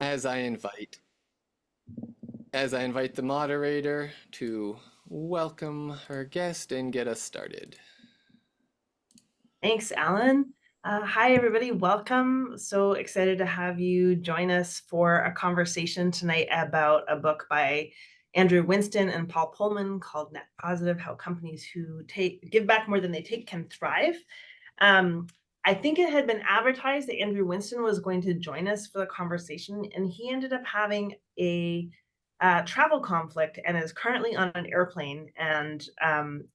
As I invite, as I invite the moderator to welcome our guest and get us started. Thanks, Alan. Hi, everybody. Welcome. So excited to have you join us for a conversation tonight about a book by Andrew Winston and Paul Polman called Net Positive: How Companies Who Give Back More Than They Take Can Thrive. I think it had been advertised that Andrew Winston was going to join us for the conversation, and he ended up having a travel conflict and is currently on an airplane. And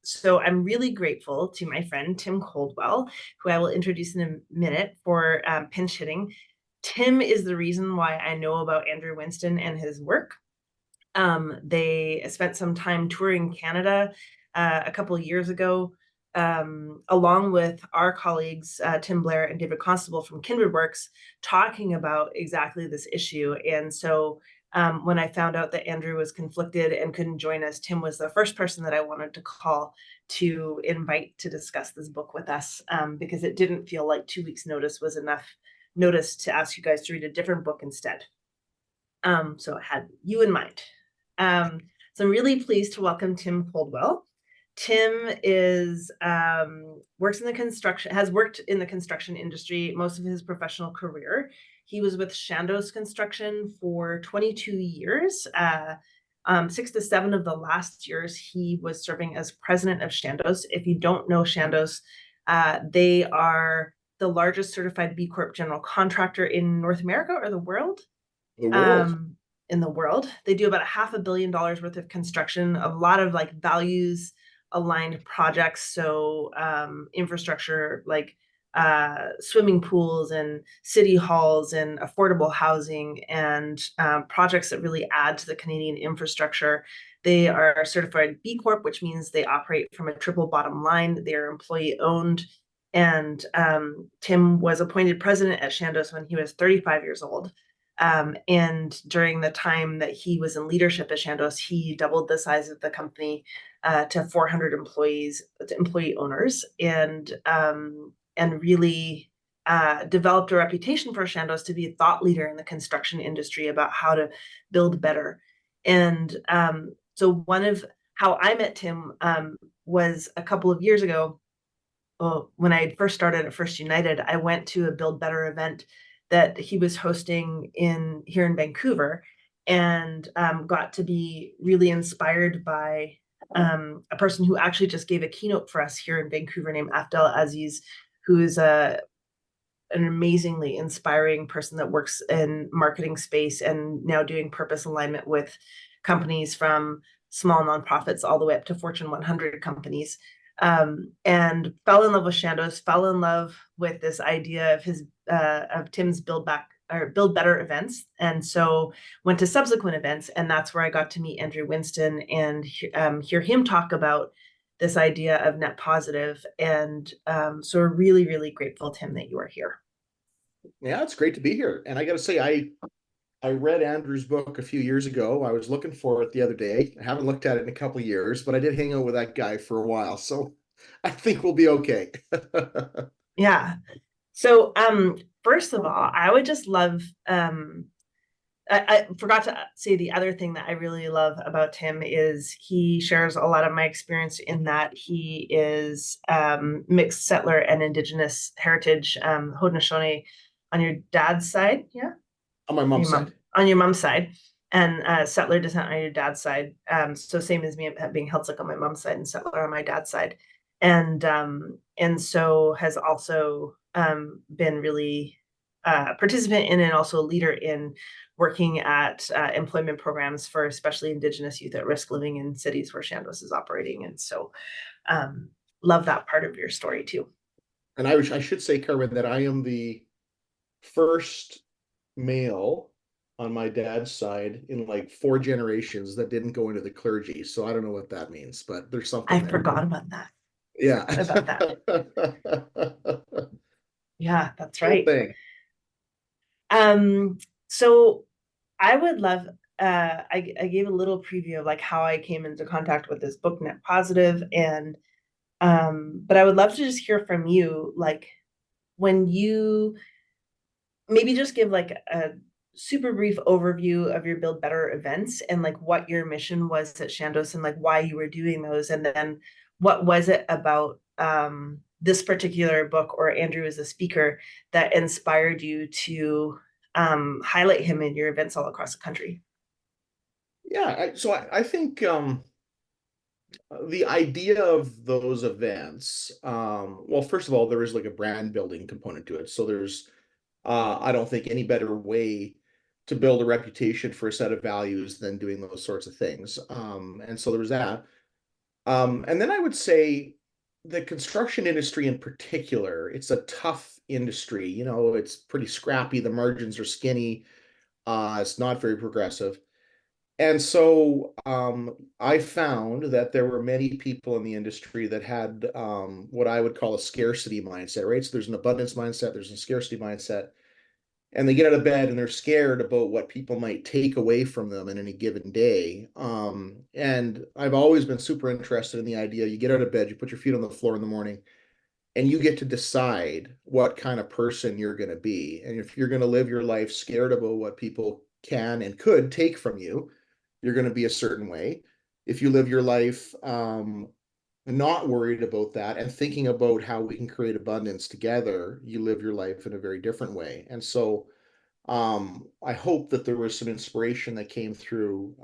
so I'm really grateful to my friend Tim Coldwell, who I will introduce in a minute, for pinch hitting. Tim is the reason why I know about Andrew Winston and his work. They spent some time touring Canada a couple of years ago, along with our colleagues, Tim Blair and David Constable from Kindred Works, talking about exactly this issue. And so when I found out that Andrew was conflicted and couldn't join us, Tim was the first person that I wanted to call to invite to discuss this book with us, because it didn't feel like 2 weeks notice was enough notice to ask you guys to read a different book instead. So I had you in mind. So I'm really pleased to welcome Tim Coldwell. Tim is works in the construction, has worked in the construction industry most of his professional career. He was with Chandos Construction for 22 years. 6 to 7 of the last years, he was serving as president of Chandos. If you don't know Chandos, they are the largest certified B Corp general contractor in North America or the world. The world. In the world. They do about $500 million worth of construction, a lot of like values aligned projects. So infrastructure like swimming pools and city halls and affordable housing and projects that really add to the Canadian infrastructure. They are certified B Corp, which means they operate from a triple bottom line. They are employee owned. And Tim was appointed president at Chandos when he was 35 years old. And during the time that he was in leadership at Chandos, he doubled the size of the company to 400 employees, to employee owners, and really developed a reputation for Chandos to be a thought leader in the construction industry about how to build better. And so one of how I met Tim was a couple of years ago. When I first started at First United, I went to a Build Better event that he was hosting here in Vancouver, and got to be really inspired by a person who actually just gave a keynote for us here in Vancouver named Afdel Aziz, who is an amazingly inspiring person that works in marketing space and now doing purpose alignment with companies from small nonprofits all the way up to Fortune 100 companies. And fell in love with Chandos, fell in love with this idea of Tim's Build Better events, and so went to subsequent events, and that's where I got to meet Andrew Winston and hear him talk about this idea of net positive. And so we're really, really grateful, Tim, that you are here. Yeah, it's great to be here. And I got to say, I read Andrew's book a few years ago. I was looking for it the other day. I haven't looked at it in a couple of years, but I did hang out with that guy for a while, so I think we'll be okay. Yeah. So first of all, I would just love, I forgot to say the other thing that I really love about Tim is he shares a lot of my experience in that he is mixed settler and Indigenous heritage, Haudenosaunee on your dad's side, yeah? On my mom's side. On your mom's side, and settler descent on your dad's side. So same as me being Heiltsuk on my mom's side and settler on my dad's side. And so has also been really participant in and also a leader in working at employment programs for especially Indigenous youth at risk living in cities where Chandos is operating. And so love that part of your story too. And I should say, Carmen, that I am the first male on my dad's side in like 4 generations that didn't go into the clergy. So I don't know what that means, but there's something I there. forgot about that. Yeah. About that. Yeah, that's right. So I would love, I gave a little preview of like how I came into contact with this book, Net Positive, and but I would love to just hear from you, like when you maybe just give like a super brief overview of your Build Better events and like what your mission was at Shandos and like why you were doing those, and then what was it about this particular book or Andrew as a speaker that inspired you to highlight him in your events all across the country? Yeah, I think the idea of those events, well, first of all, there is like a brand building component to it. So there's, I don't think any better way to build a reputation for a set of values than doing those sorts of things. And so there was that. And then I would say the construction industry in particular, it's a tough industry. You know, it's pretty scrappy. The margins are skinny. It's not very progressive. And so I found that there were many people in the industry that had what I would call a scarcity mindset, right? So there's an abundance mindset, there's a scarcity mindset, and they get out of bed and they're scared about what people might take away from them in any given day. And I've always been super interested in the idea you get out of bed, you put your feet on the floor in the morning, and you get to decide what kind of person you're going to be. And if you're going to live your life scared about what people can and could take from you, you're going to be a certain way. If you live your life not worried about that and thinking about how we can create abundance together, you live your life in a very different way. And so I hope that there was some inspiration that came through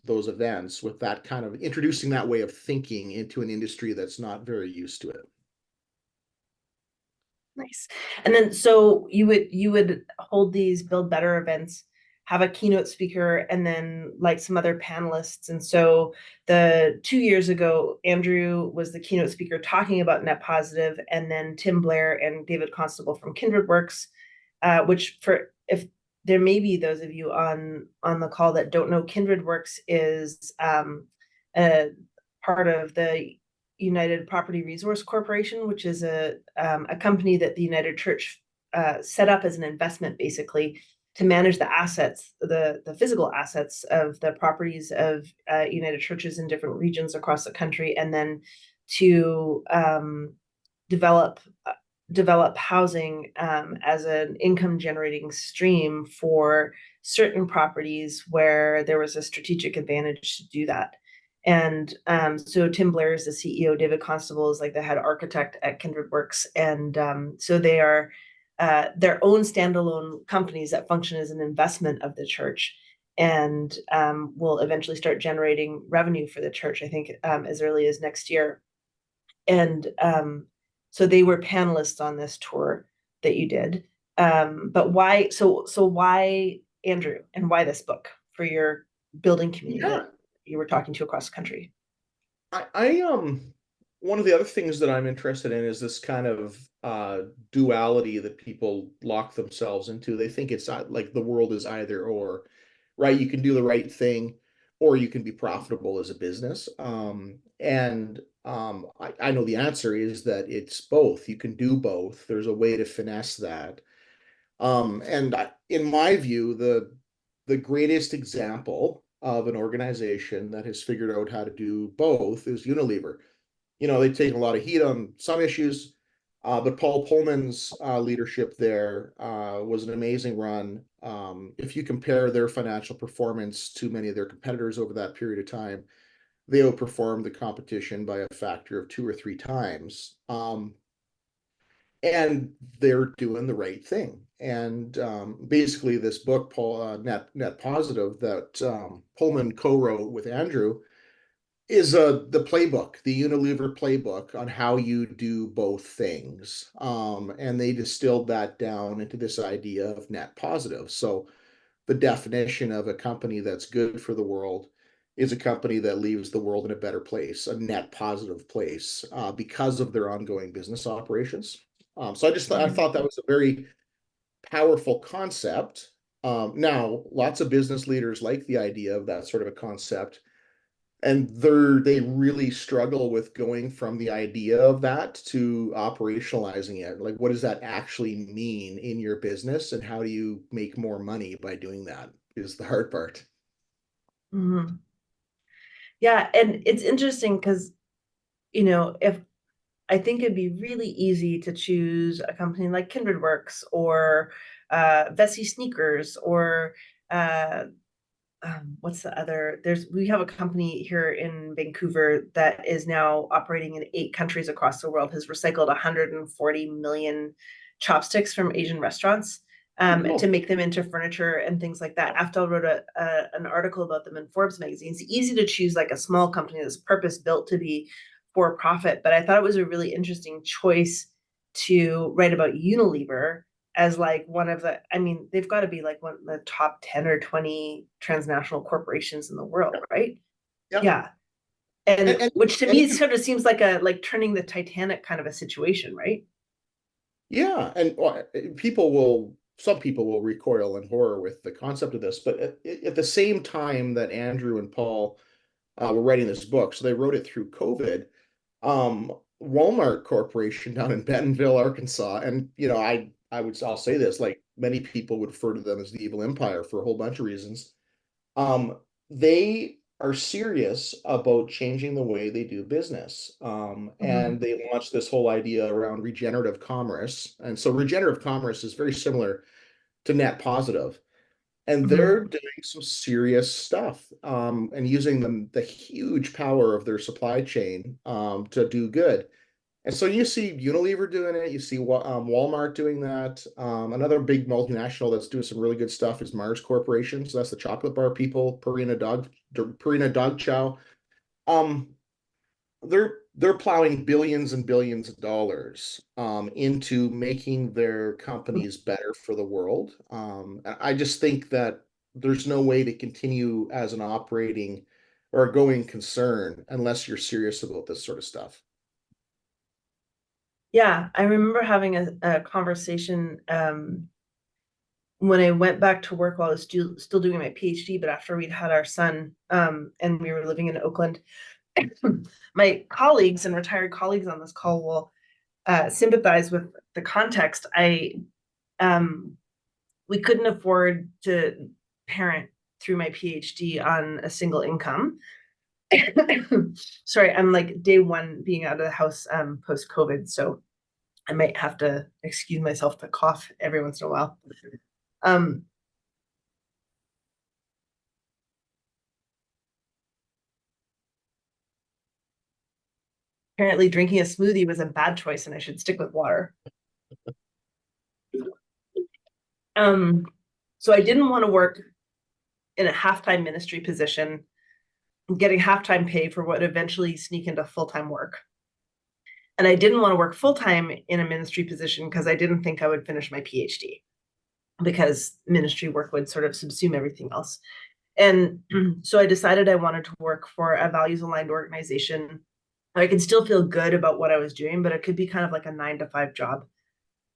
those events with that kind of introducing that way of thinking into an industry that's not very used to it. Nice. And then so you would hold these Build Better events, have a keynote speaker, and then like some other panelists. And so the 2 years ago, Andrew was the keynote speaker talking about net positive, and then Tim Blair and David Constable from Kindred Works, which for if there may be those of you on the call that don't know, Kindred Works is a part of the United Property Resource Corporation, which is a company that the United Church set up as an investment, basically, to manage the assets, the physical assets of the properties of United Churches in different regions across the country, and then to develop housing as an income generating stream for certain properties where there was a strategic advantage to do that. And so Tim Blair is the CEO, David Constable is like the head architect at Kindred Works. And so they are their own standalone companies that function as an investment of the church, and will eventually start generating revenue for the church, I think, as early as next year. And so they were panelists on this tour that you did. But why, so why Andrew, and why this book for your building community Yeah, that you were talking to across the country? I one of the other things that I'm interested in is this kind of duality that people lock themselves into. They think it's like the world is either or, right? You can do the right thing or you can be profitable as a business. I know the answer is that it's both. You can do both. There's a way to finesse that. In my view, the greatest example of an organization that has figured out how to do both is Unilever. You know, they take a lot of heat on some issues, but Paul Polman's leadership there was an amazing run. If you compare their financial performance to many of their competitors over that period of time, they outperformed the competition by a factor of 2 or 3 times. And they're doing the right thing. And basically, this book, Paul Net Positive, that Pullman co-wrote with Andrew, is the playbook, the Unilever playbook on how you do both things. And they distilled that down into this idea of net positive. So the definition of a company that's good for the world is a company that leaves the world in a better place, a net positive place, because of their ongoing business operations. So I thought that was a very powerful concept. Now, lots of business leaders like the idea of that sort of a concept, and they really struggle with going from the idea of that to operationalizing it. Like, what does that actually mean in your business, and how do you make more money by doing that is the hard part. Mm-hmm. Yeah, and it's interesting because, if I think it'd be really easy to choose a company like Kindred Works or Vessi sneakers, or what's the other? We have a company here in Vancouver that is now operating in 8 countries across the world, has recycled 140 million chopsticks from Asian restaurants to make them into furniture and things like that. After I wrote an article about them in Forbes magazine. It's easy to choose like a small company that's purpose built to be for profit, but I thought it was a really interesting choice to write about Unilever as like one of the, I mean, they've got to be like one of the top 10 or 20 transnational corporations in the world, right? Yeah. Yeah. And which to me and sort of seems like like turning the Titanic kind of a situation, right? yeah, and some people will recoil in horror with the concept of this, but at the same time that Andrew and Paul were writing this book, so they wrote it through COVID. Um, Walmart Corporation down in Bentonville, Arkansas, and I'll say this, like many people would refer to them as the evil empire for a whole bunch of reasons. They are serious about changing the way they do business. And they launched this whole idea around regenerative commerce. And so regenerative commerce is very similar to net positive. And they're doing some serious stuff and using the huge power of their supply chain to do good. And so you see Unilever doing it, you see Walmart doing that. Another big multinational that's doing some really good stuff is Mars Corporation. So that's the chocolate bar people, Purina Dog Chow. Um, they're plowing billions and billions of dollars into making their companies better for the world. And I just think that there's no way to continue as an operating or a going concern unless you're serious about this sort of stuff. Yeah, I remember having a conversation when I went back to work while I was still doing my PhD, but after we'd had our son and we were living in Oakland. My colleagues and retired colleagues on this call will sympathize with the context. We couldn't afford to parent through my PhD on a single income. Sorry, I'm like day one being out of the house post COVID, so I might have to excuse myself to cough every once in a while. Apparently drinking a smoothie was a bad choice and I should stick with water. So I didn't want to work in a half-time ministry position, getting half-time pay for what eventually sneak into full-time work. And I didn't want to work full-time in a ministry position because I didn't think I would finish my PhD, because ministry work would sort of subsume everything else. And so I decided I wanted to work for a values-aligned organization. I could still feel good about what I was doing, but it could be kind of like a 9-to-5 job.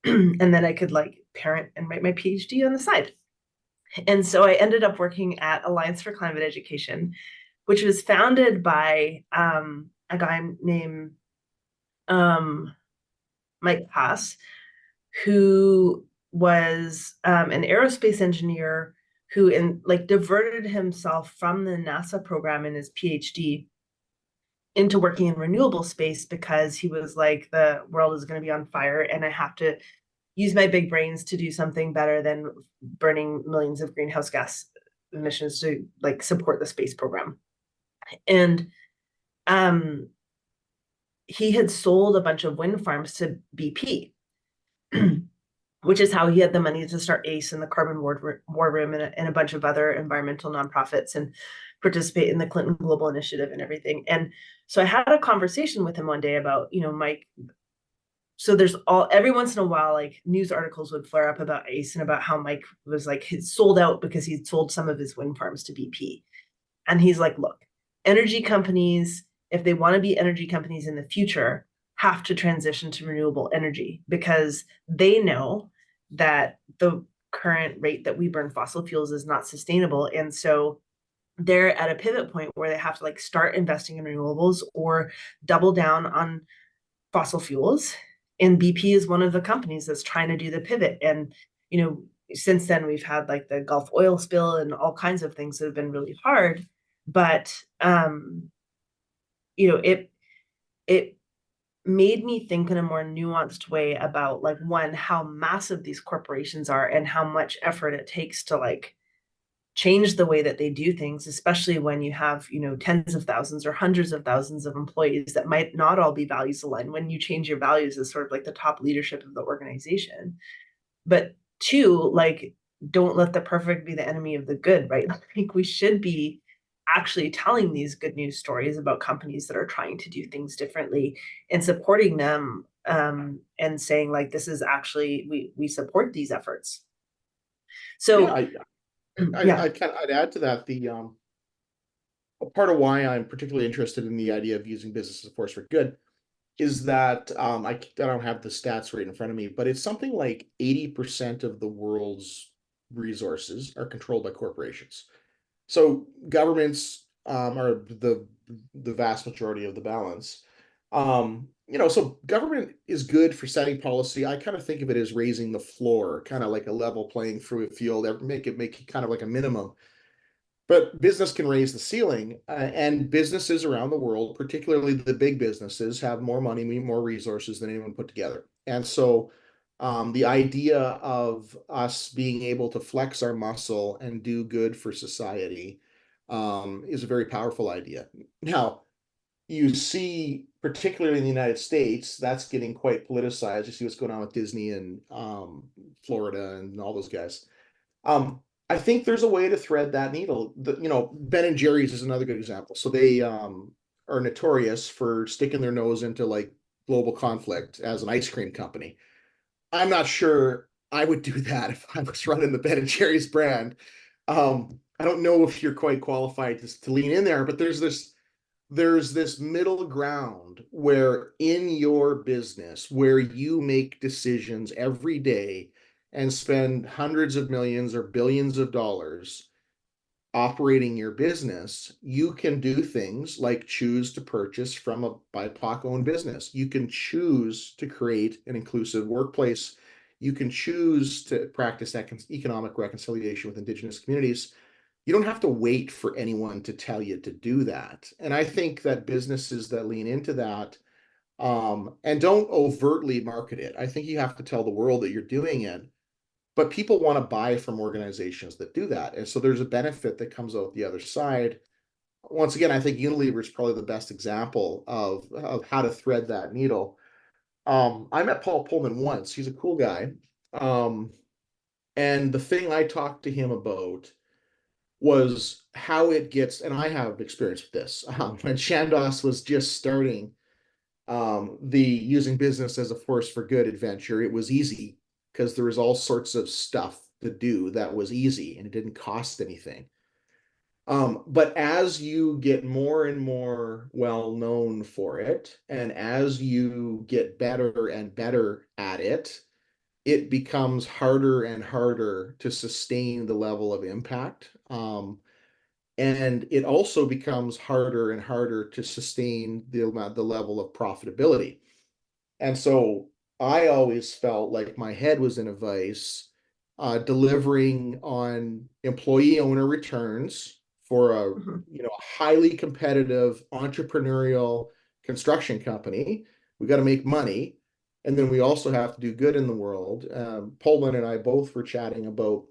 And then I could like parent and write my PhD on the side. And so I ended up working at Alliance for Climate Education, which was founded by a guy named Mike Haas, who was an aerospace engineer who diverted himself from the NASA program in his PhD into working in renewable space because he was like, the world is going to be on fire and I have to use my big brains to do something better than burning millions of greenhouse gas emissions to like support the space program. And he had sold a bunch of wind farms to BP, which is how he had the money to start ACE and the Carbon War Room and a bunch of other environmental nonprofits and participate in the Clinton Global Initiative and everything. And so I had a conversation with him one day about, Mike. So there's every once in a while, like news articles would flare up about ACE and about how Mike was like sold out because he'd sold some of his wind farms to BP. And he's like, look, energy companies, if they want to be energy companies in the future, have to transition to renewable energy because they know that the current rate that we burn fossil fuels is not sustainable. And so they're at a pivot point where they have to like start investing in renewables or double down on fossil fuels. And BP is one of the companies that's trying to do the pivot. And, since then we've had like the Gulf oil spill and all kinds of things that have been really hard. But, it made me think in a more nuanced way about, like, one, how massive these corporations are and how much effort it takes to like change the way that they do things, especially when you have, tens of thousands or hundreds of thousands of employees that might not all be values aligned. When you change your values as sort of like the top leadership of the organization. But two, like, don't let the perfect be the enemy of the good, right? I think we should be actually telling these good news stories about companies that are trying to do things differently and supporting them, and saying, like, this is actually, we support these efforts. Yeah, So yeah. I'd add to that part of why I'm particularly interested in the idea of using business as a force for good is that I don't have the stats right in front of me, but it's something like 80% of the world's resources are controlled by corporations. So governments are the vast majority of the balance. So government is good for setting policy. I kind of think of it as raising the floor, kind of like a level playing field, make it kind of like a minimum. But business can raise the ceiling, and businesses around the world, particularly the big businesses, have more money, more resources than anyone put together. And so, the idea of us being able to flex our muscle and do good for society, is a very powerful idea. Now, you see, particularly in the United States, that's getting quite politicized. You see what's going on with Disney and Florida and all those guys. Um, I think there's a way to thread that needle. Ben and Jerry's is another good example. So they are notorious for sticking their nose into like global conflict as an ice cream company. I'm not sure I would do that if I was running the Ben and Jerry's brand. I don't know if you're quite qualified to lean in there, but there's this middle ground where in your business where you make decisions every day and spend hundreds of millions or billions of dollars operating your business, you can do things like choose to purchase from a BIPOC owned business. You can choose to create an inclusive workplace. You can choose to practice economic reconciliation with Indigenous communities. You don't have to wait for anyone to tell you to do that. And I think that businesses that lean into that, and don't overtly market it, I think you have to tell the world that you're doing it, but people want to buy from organizations that do that. And so there's a benefit that comes out the other side. Once again, I think Unilever is probably the best example of how to thread that needle. I met Paul Polman once. He's a cool guy. And the thing I talked to him about was how it gets, and I have experience with this. When Chandos was just starting the using business as a force for good adventure, it was easy because there was all sorts of stuff to do that was easy and it didn't cost anything. But as you get more and more well known for it, and as you get better and better at it, it becomes harder and harder to sustain the level of impact. And it also becomes harder and harder to sustain the level of profitability. And so I always felt like my head was in a vice, delivering on employee owner returns for a highly competitive entrepreneurial construction company. We got to make money, and then we also have to do good in the world. Poland and I both were chatting about,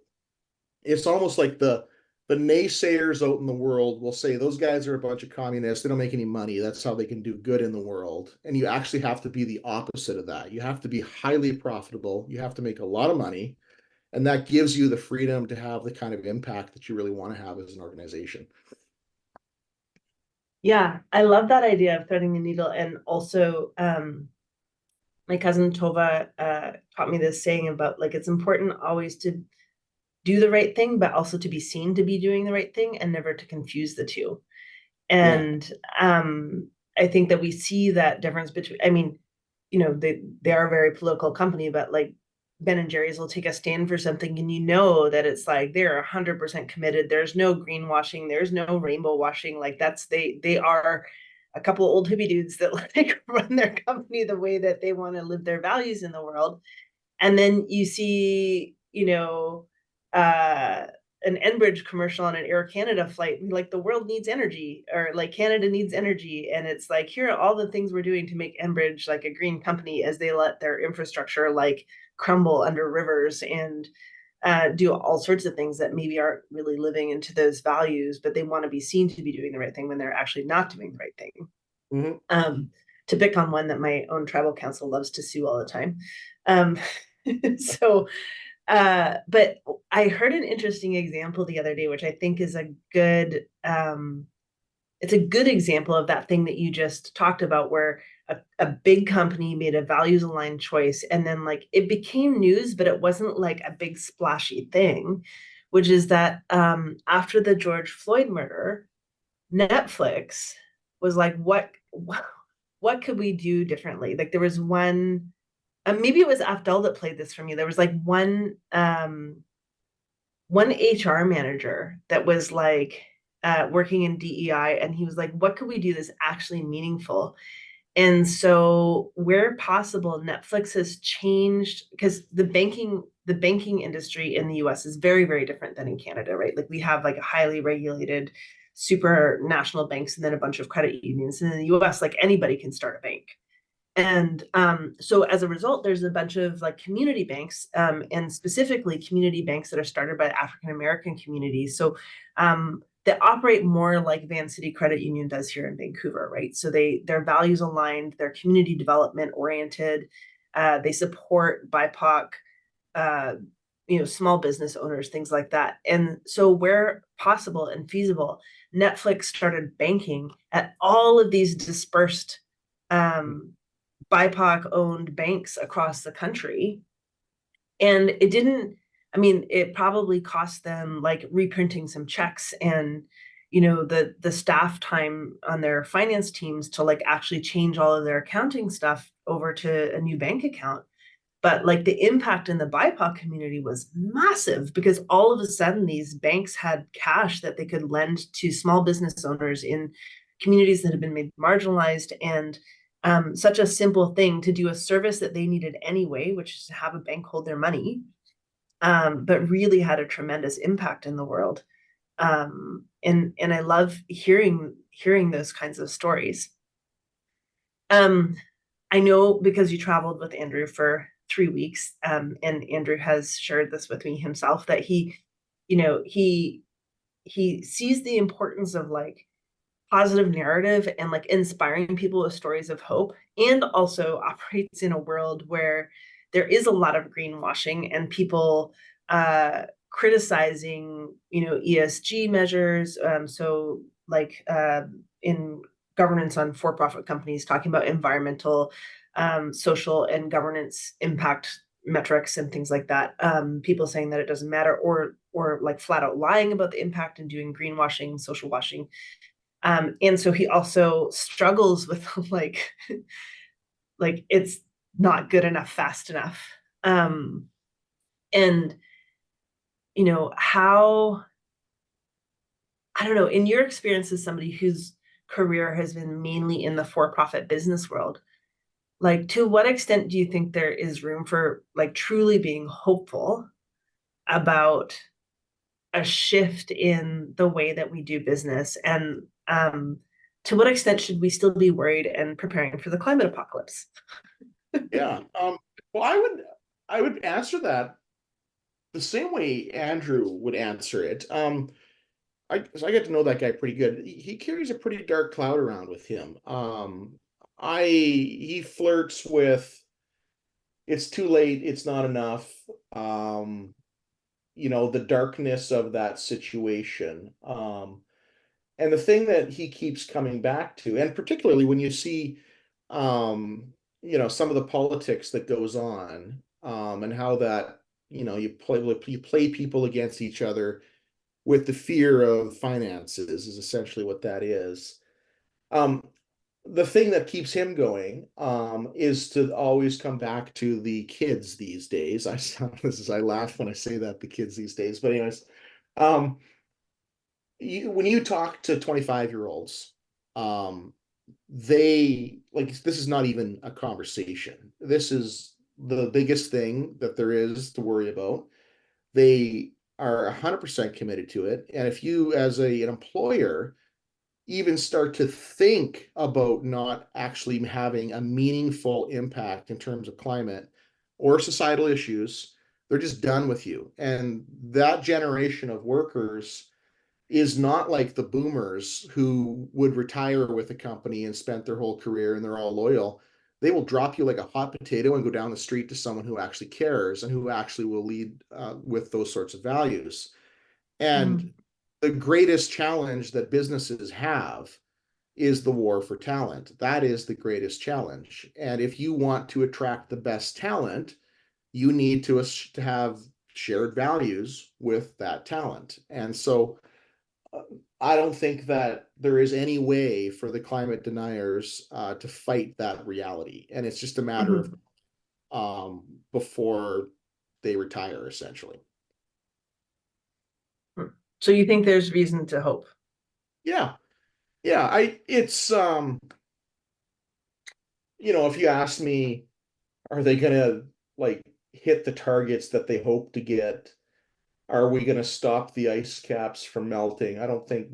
it's almost like the naysayers out in the world will say those guys are a bunch of communists. They don't make any money. That's how they can do good in the world. And you actually have to be the opposite of that. You have to be highly profitable. You have to make a lot of money. And that gives you the freedom to have the kind of impact that you really want to have as an organization. Yeah, I love that idea of threading the needle. And also, my cousin Tova taught me this saying about, like, it's important always to do the right thing, but also to be seen to be doing the right thing and never to confuse the two. And I think that we see that difference between, I mean, they are a very political company, but like Ben and Jerry's will take a stand for something and that it's like they're 100% committed. There's no greenwashing, there's no rainbow washing. Like they are a couple of old hippie dudes that like run their company the way that they want to live their values in the world. And then you see, an Enbridge commercial on an Air Canada flight, like the world needs energy, or like Canada needs energy, and it's like, here are all the things we're doing to make Enbridge like a green company as they let their infrastructure like crumble under rivers and do all sorts of things that maybe aren't really living into those values, but they want to be seen to be doing the right thing when they're actually not doing the right thing. Mm-hmm. To pick on one that my own tribal council loves to sue all the time. So but I heard an interesting example the other day, which I think is a good it's a good example of that thing that you just talked about, where a big company made a values aligned choice, and then like it became news, but it wasn't like a big splashy thing, which is that after the George Floyd murder, Netflix was like, what could we do differently? Like there was one, maybe it was Afdel that played this for me. There was like one HR manager that was like working in DEI, and he was like, what could we do that's actually meaningful? And so where possible, Netflix has changed, because the banking industry in the US is very, very different than in Canada, right? Like we have like a highly regulated super national banks and then a bunch of credit unions. And in the US, like anybody can start a bank. And so as a result, there's a bunch of like community banks, and specifically community banks that are started by African American communities. So that operate more like Van City Credit Union does here in Vancouver, right? So their values aligned, they're community development oriented, they support BIPOC, small business owners, things like that. And so where possible and feasible, Netflix started banking at all of these dispersed BIPOC owned banks across the country. And it didn't, I mean, it probably cost them like reprinting some checks and, the staff time on their finance teams to like actually change all of their accounting stuff over to a new bank account. But like the impact in the BIPOC community was massive, because all of a sudden these banks had cash that they could lend to small business owners in communities that had been made marginalized. And such a simple thing to do a service that they needed anyway, which is to have a bank hold their money, but really had a tremendous impact in the world. And I love hearing those kinds of stories. I know, because you traveled with Andrew for 3 weeks, and Andrew has shared this with me himself, that he sees the importance of like positive narrative and like inspiring people with stories of hope, and also operates in a world where there is a lot of greenwashing and people criticizing ESG measures, so like in governance on for-profit companies, talking about environmental, social and governance impact metrics and things like that, people saying that it doesn't matter, or like flat out lying about the impact and doing greenwashing, social washing. And so he also struggles with like it's not good enough fast enough. And how, I don't know, in your experience as somebody whose career has been mainly in the for-profit business world, like to what extent do you think there is room for like truly being hopeful about a shift in the way that we do business? And to what extent should we still be worried and preparing for the climate apocalypse? Yeah. Well, I would answer that the same way Andrew would answer it. So I get to know that guy pretty good. He carries a pretty dark cloud around with him. He flirts with, it's too late, it's not enough. The darkness of that situation. And the thing that he keeps coming back to, and particularly when you see, some of the politics that goes on, and how that, you play people against each other with the fear of finances, is essentially what that is. The thing that keeps him going, is to always come back to the kids these days. I laugh when I say that, the kids these days, but anyways, um, when you talk to 25-year-olds, they like, this is not even a conversation. This is the biggest thing that there is to worry about. They are 100% committed to it. And if you, as an employer, even start to think about not actually having a meaningful impact in terms of climate or societal issues, they're just done with you. And that generation of workers is not like the boomers who would retire with a company and spent their whole career and they're all loyal. They will drop you like a hot potato and go down the street to someone who actually cares and who actually will lead with those sorts of values. And the greatest challenge that businesses have is the war for talent. That is the greatest challenge. And if you want to attract the best talent, you need to have shared values with that talent. And so I don't think that there is any way for the climate deniers to fight that reality. And it's just a matter of before they retire, essentially. So you think there's reason to hope? Yeah. Yeah. It's, if you ask me, are they going to like hit the targets that they hope to get? Are we going to stop the ice caps from melting? I don't think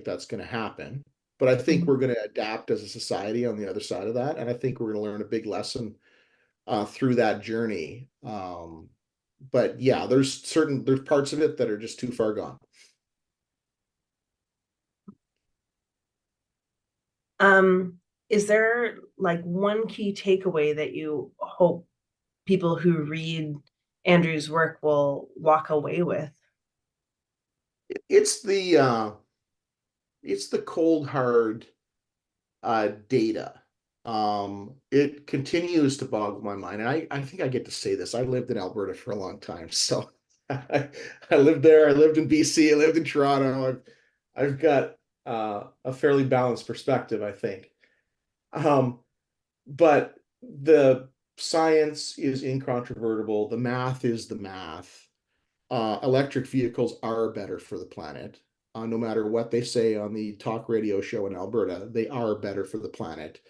that's going to happen. But I think we're going to adapt as a society on the other side of that. And I think we're going to learn a big lesson through that journey. But yeah, there's parts of it that are just too far gone. Is there like one key takeaway that you hope people who read Andrew's work will walk away with? It's the cold hard data. It continues to boggle my mind, and I think I get to say this. I lived in Alberta for a long time, so I lived there. I lived in BC. I lived in Toronto. I've got a fairly balanced perspective, I think. But the science is incontrovertible. The math is the math. Electric vehicles are better for the planet. No matter what they say on the talk radio show in Alberta, they are better for the planet.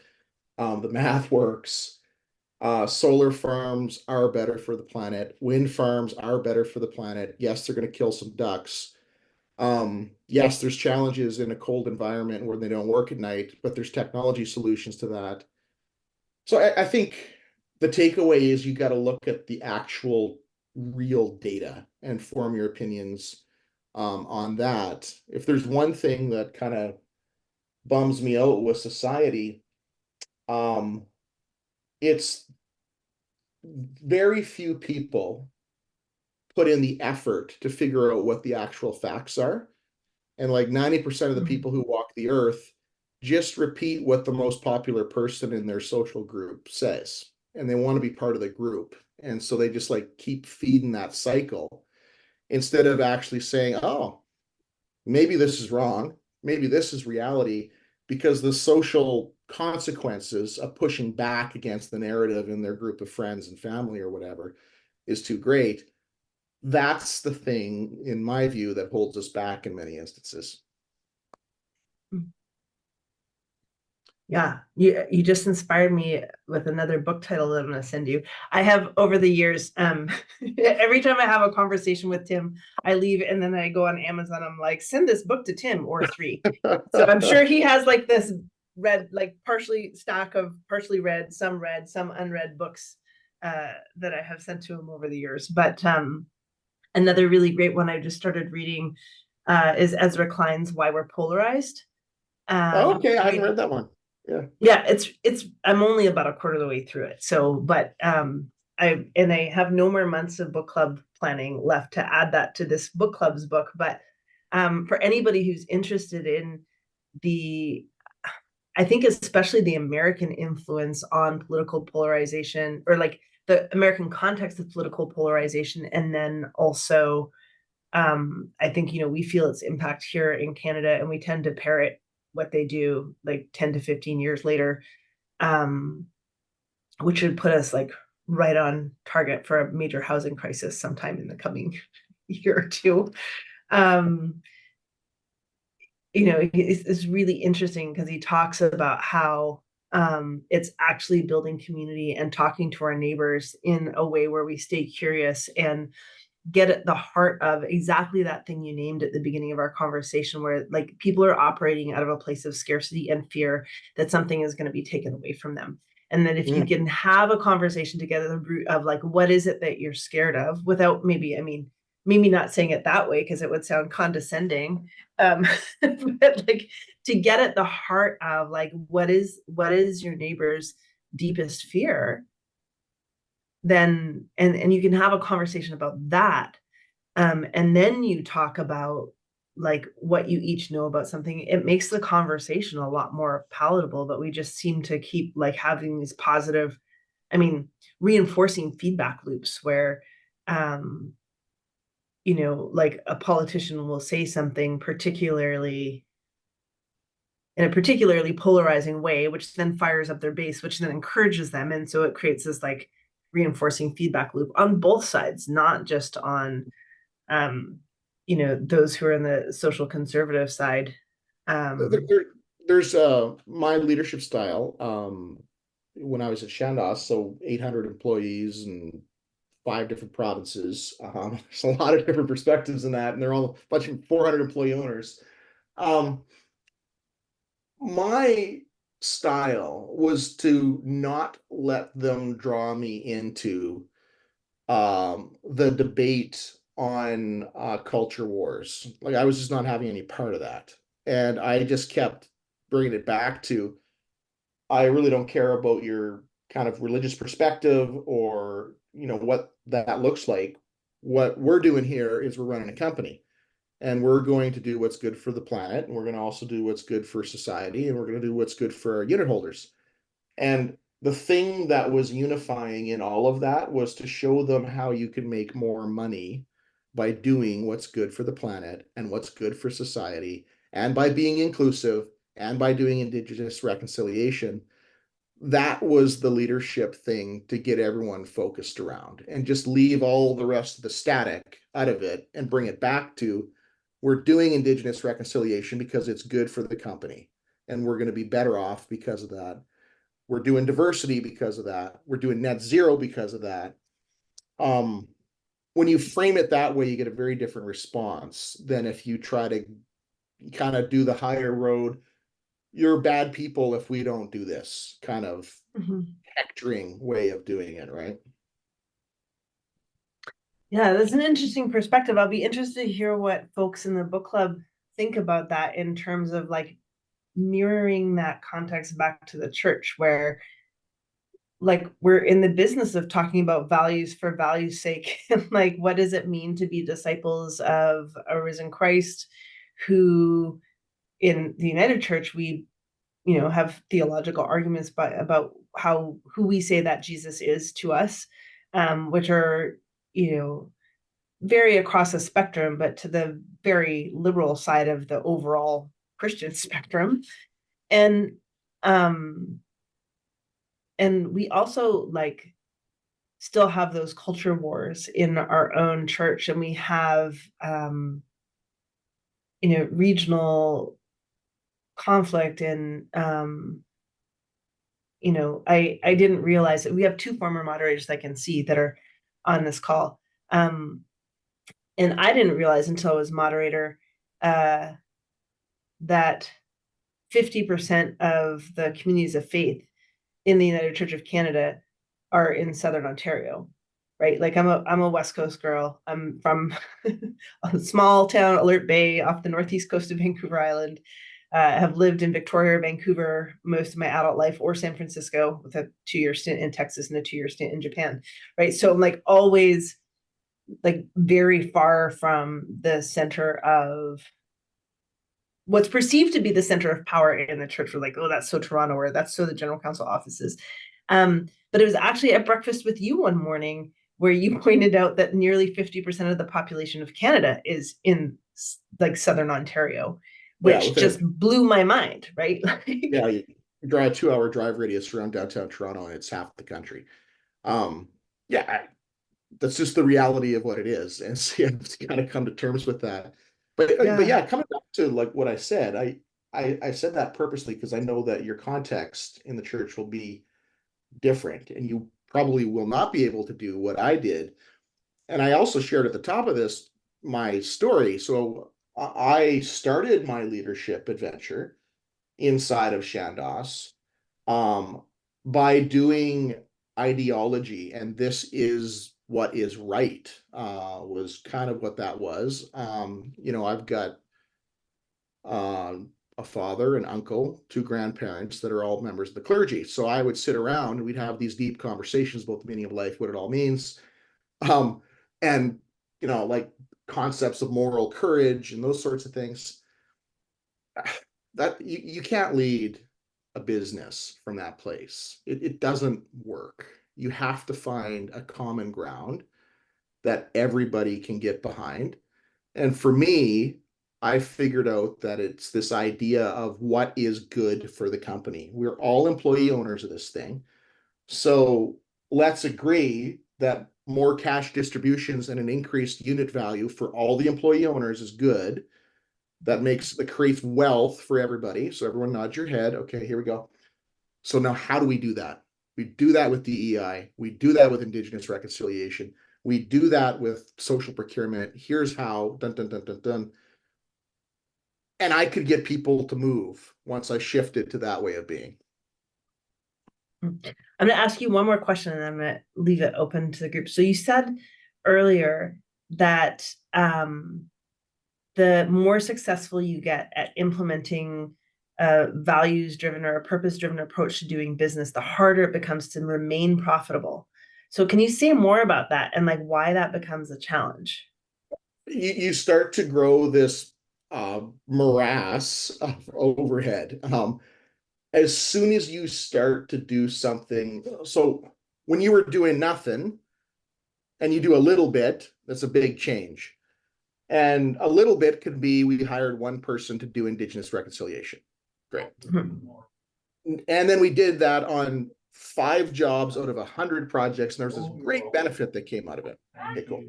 The math works. Solar farms are better for the planet. Wind farms are better for the planet. Yes, they're going to kill some ducks. Yes, there's challenges in a cold environment where they don't work at night, but there's technology solutions to that. So I think the takeaway is you got to look at the actual real data and form your opinions on that. If there's one thing that kind of bums me out with society, it's very few people put in the effort to figure out what the actual facts are. And like 90% of the people who walk the earth just repeat what the most popular person in their social group says. And they want to be part of the group. And so they just like keep feeding that cycle instead of actually saying, oh, maybe this is wrong. Maybe this is reality, because the social consequences of pushing back against the narrative in their group of friends and family or whatever is too great. That's the thing, in my view, that holds us back in many instances. Yeah, you just inspired me with another book title that I'm going to send you. I have over the years, every time I have a conversation with Tim, I leave and then I go on Amazon. I'm like, send this book to Tim or 3. So I'm sure he has like this like partially read, some unread books that I have sent to him over the years. But another really great one I just started reading is Ezra Klein's Why We're Polarized. Okay, I haven't read that one. Yeah, it's I'm only about a quarter of the way through it. So, but I have no more months of book club planning left to add that to this book club's book. But for anybody who's interested in I think especially the American influence on political polarization, or like the American context of political polarization, and then also I think we feel its impact here in Canada, and we tend to parrot what they do like 10 to 15 years later, which would put us like right on target for a major housing crisis sometime in the coming year or two. It's really interesting because he talks about how it's actually building community and talking to our neighbors in a way where we stay curious. And get at the heart of exactly that thing you named at the beginning of our conversation, where like people are operating out of a place of scarcity and fear that something is going to be taken away from them. And that if you can have a conversation together, the root of like, what is it that you're scared of, without maybe not saying it that way because it would sound condescending, but like to get at the heart of like, what is your neighbor's deepest fear, then and you can have a conversation about that, and then you talk about like what you each know about something. It makes the conversation a lot more palatable. But we just seem to keep like having these positive, reinforcing feedback loops where like a politician will say something particularly in a particularly polarizing way, which then fires up their base, which then encourages them. And so it creates this like reinforcing feedback loop on both sides, not just on, those who are in the social conservative side. There's my leadership style. When I was at Chandos, so 800 employees and 5 different provinces. There's a lot of different perspectives in that, and they're all a bunch of 400 employee owners. My style was to not let them draw me into the debate on culture wars. Like I was just not having any part of that, and I just kept bringing it back to, I really don't care about your kind of religious perspective or what that looks like. What we're doing here is we're running a company, and we're going to do what's good for the planet, and we're going to also do what's good for society, and we're going to do what's good for our unit holders. And the thing that was unifying in all of that was to show them how you can make more money by doing what's good for the planet and what's good for society, and by being inclusive, and by doing Indigenous reconciliation. That was the leadership thing to get everyone focused around, and just leave all the rest of the static out of it and bring it back to, we're doing Indigenous reconciliation because it's good for the company, and we're going to be better off because of that. We're doing diversity because of that. We're doing net zero because of that. When you frame it that way, you get a very different response than if you try to kind of do the higher road. You're bad people if we don't do this kind of hectoring way of doing it, right? Yeah, that's an interesting perspective. I'll be interested to hear what folks in the book club think about that in terms of like mirroring that context back to the church, where like we're in the business of talking about values for value's sake. Like, what does it mean to be disciples of a risen Christ, who in the United Church we have theological arguments about who we say that Jesus is to us, which are vary across the spectrum, but to the very liberal side of the overall Christian spectrum. And we also like still have those culture wars in our own church, and we have regional conflict. And I didn't realize that we have 2 former moderators I can see that are on this call, and I didn't realize until I was moderator that 50% of the communities of faith in the United Church of Canada are in Southern Ontario, right? Like I'm a West Coast girl. I'm from a small town, Alert Bay, off the northeast coast of Vancouver Island. Have lived in Victoria or Vancouver most of my adult life, or San Francisco, with a 2-year stint in Texas and a 2-year stint in Japan, right? So I'm like always like very far from the center of what's perceived to be the center of power in the church. We're like, oh, that's so Toronto, or that's so the general council offices. But it was actually at breakfast with you one morning where you pointed out that nearly 50% of the population of Canada is in like Southern Ontario, which just blew my mind, right? Yeah, you drive a 2-hour drive radius around downtown Toronto, and it's half the country. That's just the reality of what it is, and so you have to kind of come to terms with that. But yeah, coming back to like what I said, I said that purposely because I know that your context in the church will be different, and you probably will not be able to do what I did. and I also shared at the top of this my story. So I started my leadership adventure inside of Chandos um, by doing ideology, and this is what is right, was kind of what that was. I've got a father, an uncle, two grandparents that are all members of the clergy. So I would sit around and we'd have these deep conversations about the meaning of life, what it all means, um, and like concepts of moral courage and those sorts of things. That you can't lead a business from that place. It doesn't work. You have to find a common ground that everybody can get behind. And for me, I figured out that it's this idea of what is good for the company. We're all employee owners of this thing. So let's agree that more cash distributions and an increased unit value for all the employee owners is good. That creates wealth for everybody. So everyone nod your head. Okay, here we go. So now how do we do that? We do that with DEI. We do that with Indigenous reconciliation. We do that with social procurement. Here's how, dun, dun, dun, dun, dun. And I could get people to move once I shifted to that way of being. I'm going to ask you one more question and I'm going to leave it open to the group. So you said earlier that the more successful you get at implementing a values-driven or a purpose-driven approach to doing business, the harder it becomes to remain profitable. So can you say more about that and like why that becomes a challenge? You start to grow this morass of overhead. As soon as you start to do something, so when you were doing nothing and you do a little bit, that's a big change. And a little bit could be we hired one person to do Indigenous reconciliation. Great. And then we did that on 5 jobs out of 100 projects, and there's this great benefit that came out of it. Okay, cool.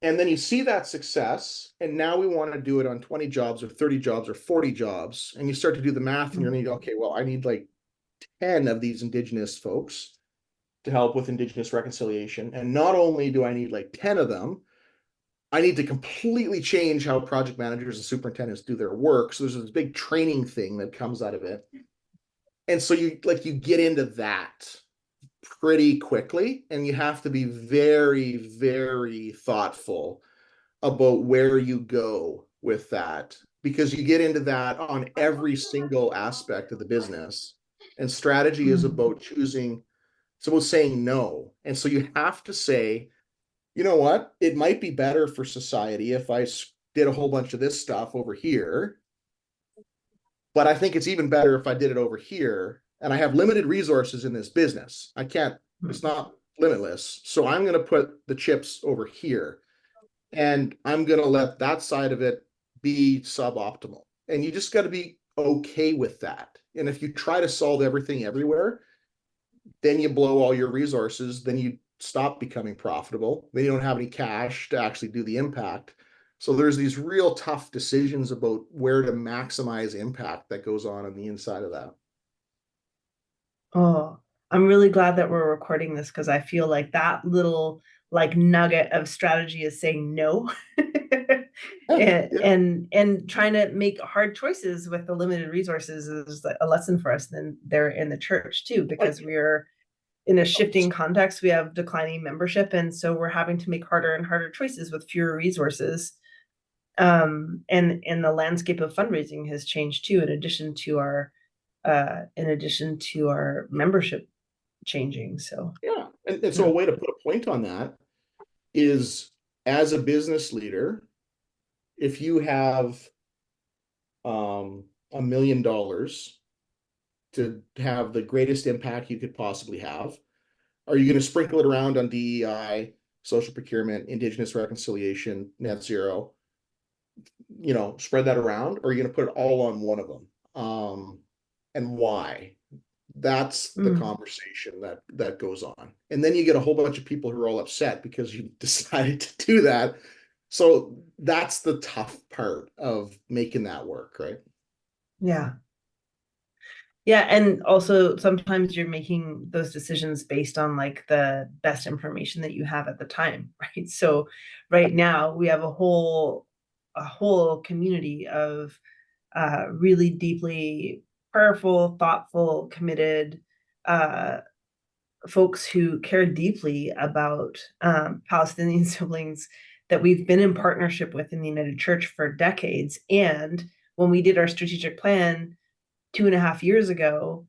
And then you see that success, and now we want to do it on 20 jobs or 30 jobs or 40 jobs. And you start to do the math, and you're going to go, okay, well, I need like 10 of these Indigenous folks to help with Indigenous reconciliation. And not only do I need like 10 of them, I need to completely change how project managers and superintendents do their work. So there's this big training thing that comes out of it. And so you get into that pretty quickly, and you have to be very, very thoughtful about where you go with that, because you get into that on every single aspect of the business. And strategy is about choosing, it's about saying no. And so you have to say, you know what, it might be better for society if I did a whole bunch of this stuff over here, but I think it's even better if I did it over here. And I have limited resources in this business. I can't, it's not limitless. So I'm going to put the chips over here, and I'm going to let that side of it be suboptimal. And you just got to be okay with that. And if you try to solve everything everywhere, then you blow all your resources, then you stop becoming profitable. Then you don't have any cash to actually do the impact. So there's these real tough decisions about where to maximize impact that goes on the inside of that. Oh, I'm really glad that we're recording this because I feel like that little like nugget of strategy is saying no. And trying to make hard choices with the limited resources is a lesson for us then there in the church too, because we're in a shifting context. We have declining membership, and so we're having to make harder and harder choices with fewer resources. And the landscape of fundraising has changed too, in addition to our membership changing. So yeah, and so a way to put a point on that is, as a business leader, if you have $1 million to have the greatest impact you could possibly have, are you going to sprinkle it around on DEI, social procurement, Indigenous reconciliation, net zero, spread that around, or are you going to put it all on one of them? And why? That's the conversation that goes on. And then you get a whole bunch of people who are all upset because you decided to do that. So that's the tough part of making that work, right? Yeah. Yeah, and also sometimes you're making those decisions based on like the best information that you have at the time, right? So right now we have a whole community of really deeply prayerful, thoughtful, committed uh, folks who care deeply about Palestinian siblings that we've been in partnership with in the United Church for decades. And when we did our strategic plan 2.5 years ago,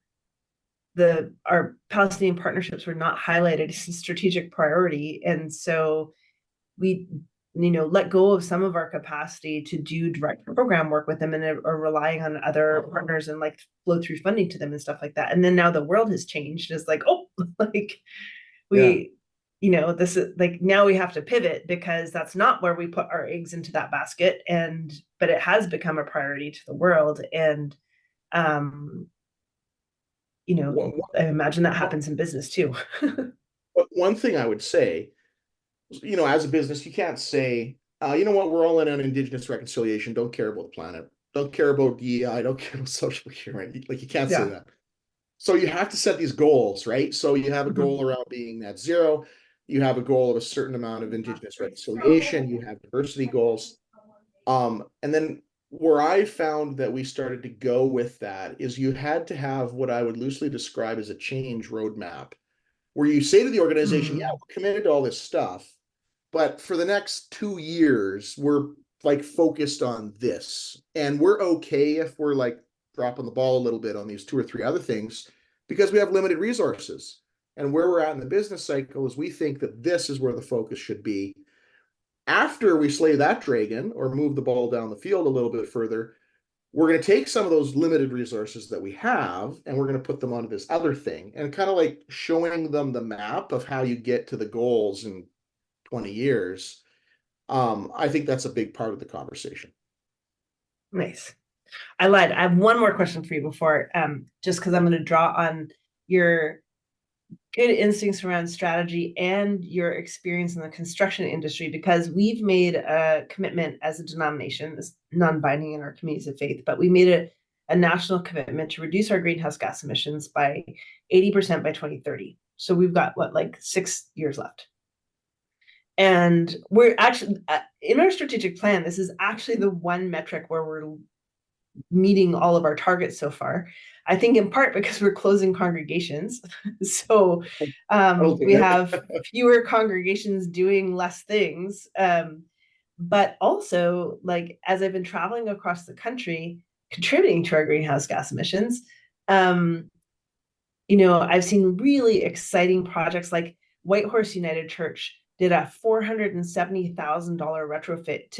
our Palestinian partnerships were not highlighted as a strategic priority, and so we let go of some of our capacity to do direct program work with them and are relying on other partners and like flow through funding to them and stuff like that. And then now the world has changed. It's like, oh, like Yeah. we this is like now we have to pivot because that's not where we put our eggs into that basket, and but it has become a priority to the world. And um One, I imagine that one, happens in business too. one thing I would say, as a business, you can't say, you know what, we're all in on Indigenous reconciliation, don't care about the planet, don't care about DEI, don't care about social security. Like, you can't say Yeah. that. So you have to set these goals, right? So you have a Mhm. goal around being net zero. You have a goal of a certain amount of Indigenous reconciliation. You have diversity goals. And then where I found that we started to go with that is you had to have what I would loosely describe as a change roadmap, where you say to the organization, yeah, Mm. we're committed to all this stuff, but for the next 2 years, we're like focused on this. And we're okay if we're like dropping the ball a little bit on these two or three other things because we have limited resources. And where we're at in the business cycle is we think that this is where the focus should be. After we slay that dragon or move the ball down the field a little bit further, we're going to take some of those limited resources that we have and we're going to put them onto this other thing, and kind of like showing them the map of how you get to the goals in 20 years. I think that's a big part of the conversation. Nice. I lied. I have one more question for you before, just because I'm going to draw on your good instincts around strategy and your experience in the construction industry, because we've made a commitment as a denomination, it's non-binding in our communities of faith, but we made a national commitment to reduce our greenhouse gas emissions by 80% by 2030. So we've got what, like 6 years left. And we're actually in our strategic plan, this is actually the one metric where we're meeting all of our targets so far. I think in part because we're closing congregations. So I don't think we that. have fewer congregations doing less things. But also, like, as I've been traveling across the country, contributing to our greenhouse gas emissions, um, I've seen really exciting projects like Whitehorse United Church did a $470,000 retrofit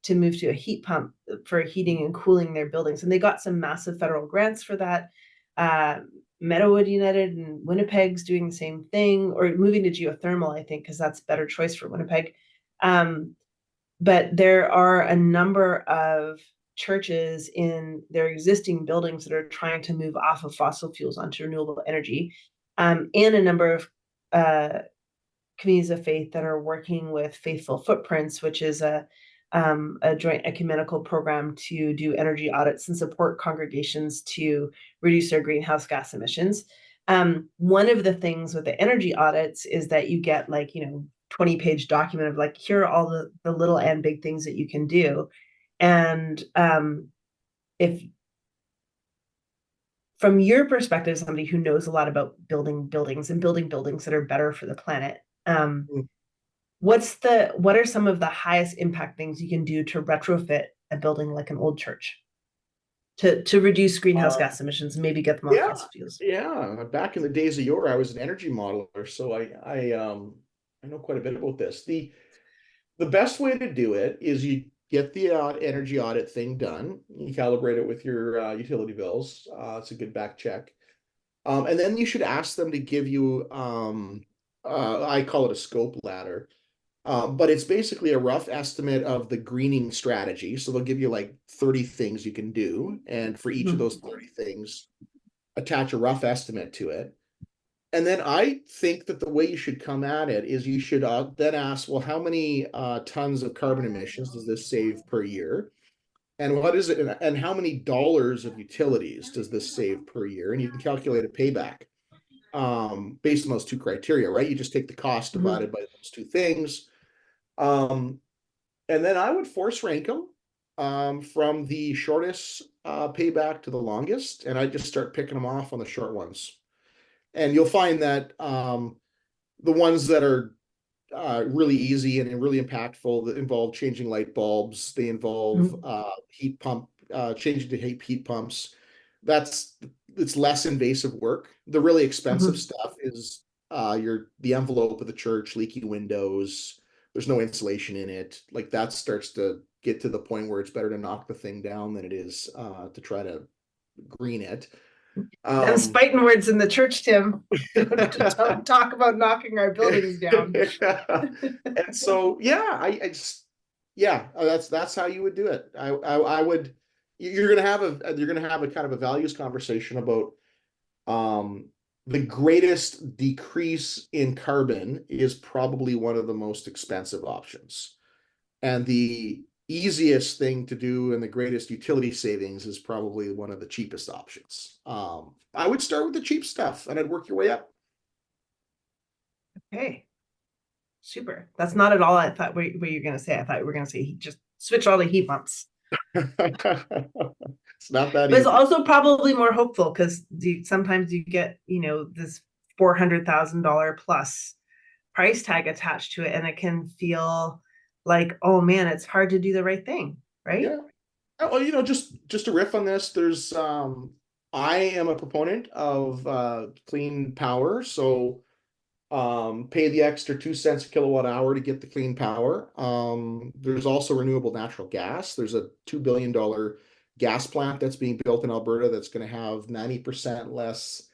to move to a heat pump for heating and cooling their buildings, and they got some massive federal grants for that. Meadowood United and Winnipeg's doing the same thing, or moving to geothermal, I think, because that's a better choice for Winnipeg. But there are a number of churches in their existing buildings that are trying to move off of fossil fuels onto renewable energy, and a number of communities of faith that are working with Faithful Footprints, which is a joint ecumenical program to do energy audits and support congregations to reduce their greenhouse gas emissions. One of the things with the energy audits is that you get 20-page document of like, here are all the little and big things that you can do. And if from your perspective, somebody who knows a lot about building buildings and building buildings that are better for the planet, what are some of the highest impact things you can do to retrofit a building like an old church to reduce greenhouse gas emissions and maybe get them off Yeah, fossil fuels? yeah. Back in the days of yore, I was an energy modeler, so I know quite a bit about this. The best way to do it is you get the energy audit thing done. You calibrate it with your utility bills. It's a good back check. And then you should ask them to give you, I call it a scope ladder, but it's basically a rough estimate of the greening strategy. So they'll give you like 30 things you can do. And for each of those 30 things, attach a rough estimate to it. And then I think that the way you should come at it is you should then ask, well, how many tons of carbon emissions does this save per year? And what is it? And how many dollars of utilities does this save per year? And you can calculate a payback based on those two criteria, right? You just take the cost Mhm. divided by those two things. Um, and then I would force rank them from the shortest payback to the longest, and I just start picking them off on the short ones. And you'll find that the ones that are really easy and really impactful that involve changing light bulbs, they involve Mhm. heat pump, changing to heat pumps. That's it's less invasive work. The really expensive Mhm. stuff is the envelope of the church, leaky windows. There's no insulation in it. Like that starts to get to the point where it's better to knock the thing down than it is to try to green it. Them Um, spiting words in the church, Tim. Don't talk about knocking our buildings down. and so I just that's how you would do it. I would you're gonna have a kind of a values conversation about um the greatest decrease in carbon is probably one of the most expensive options, and the easiest thing to do and the greatest utility savings is probably one of the cheapest options. I would start with the cheap stuff and I'd work your way up. Okay, super. That's not at all I thought what you're going to say. I thought you were going to say just switch all the heat pumps. It's not that But it's easy. also probably more hopeful because sometimes you get, this $400,000 plus price tag attached to it, and it can feel like, oh man, it's hard to do the right thing, right? Yeah. Oh, just to riff on this, there's I am a proponent of clean power, so pay the extra 2 cents a kilowatt hour to get the clean power. There's also renewable natural gas. There's a $2 billion gas plant that's being built in Alberta that's going to have 90% less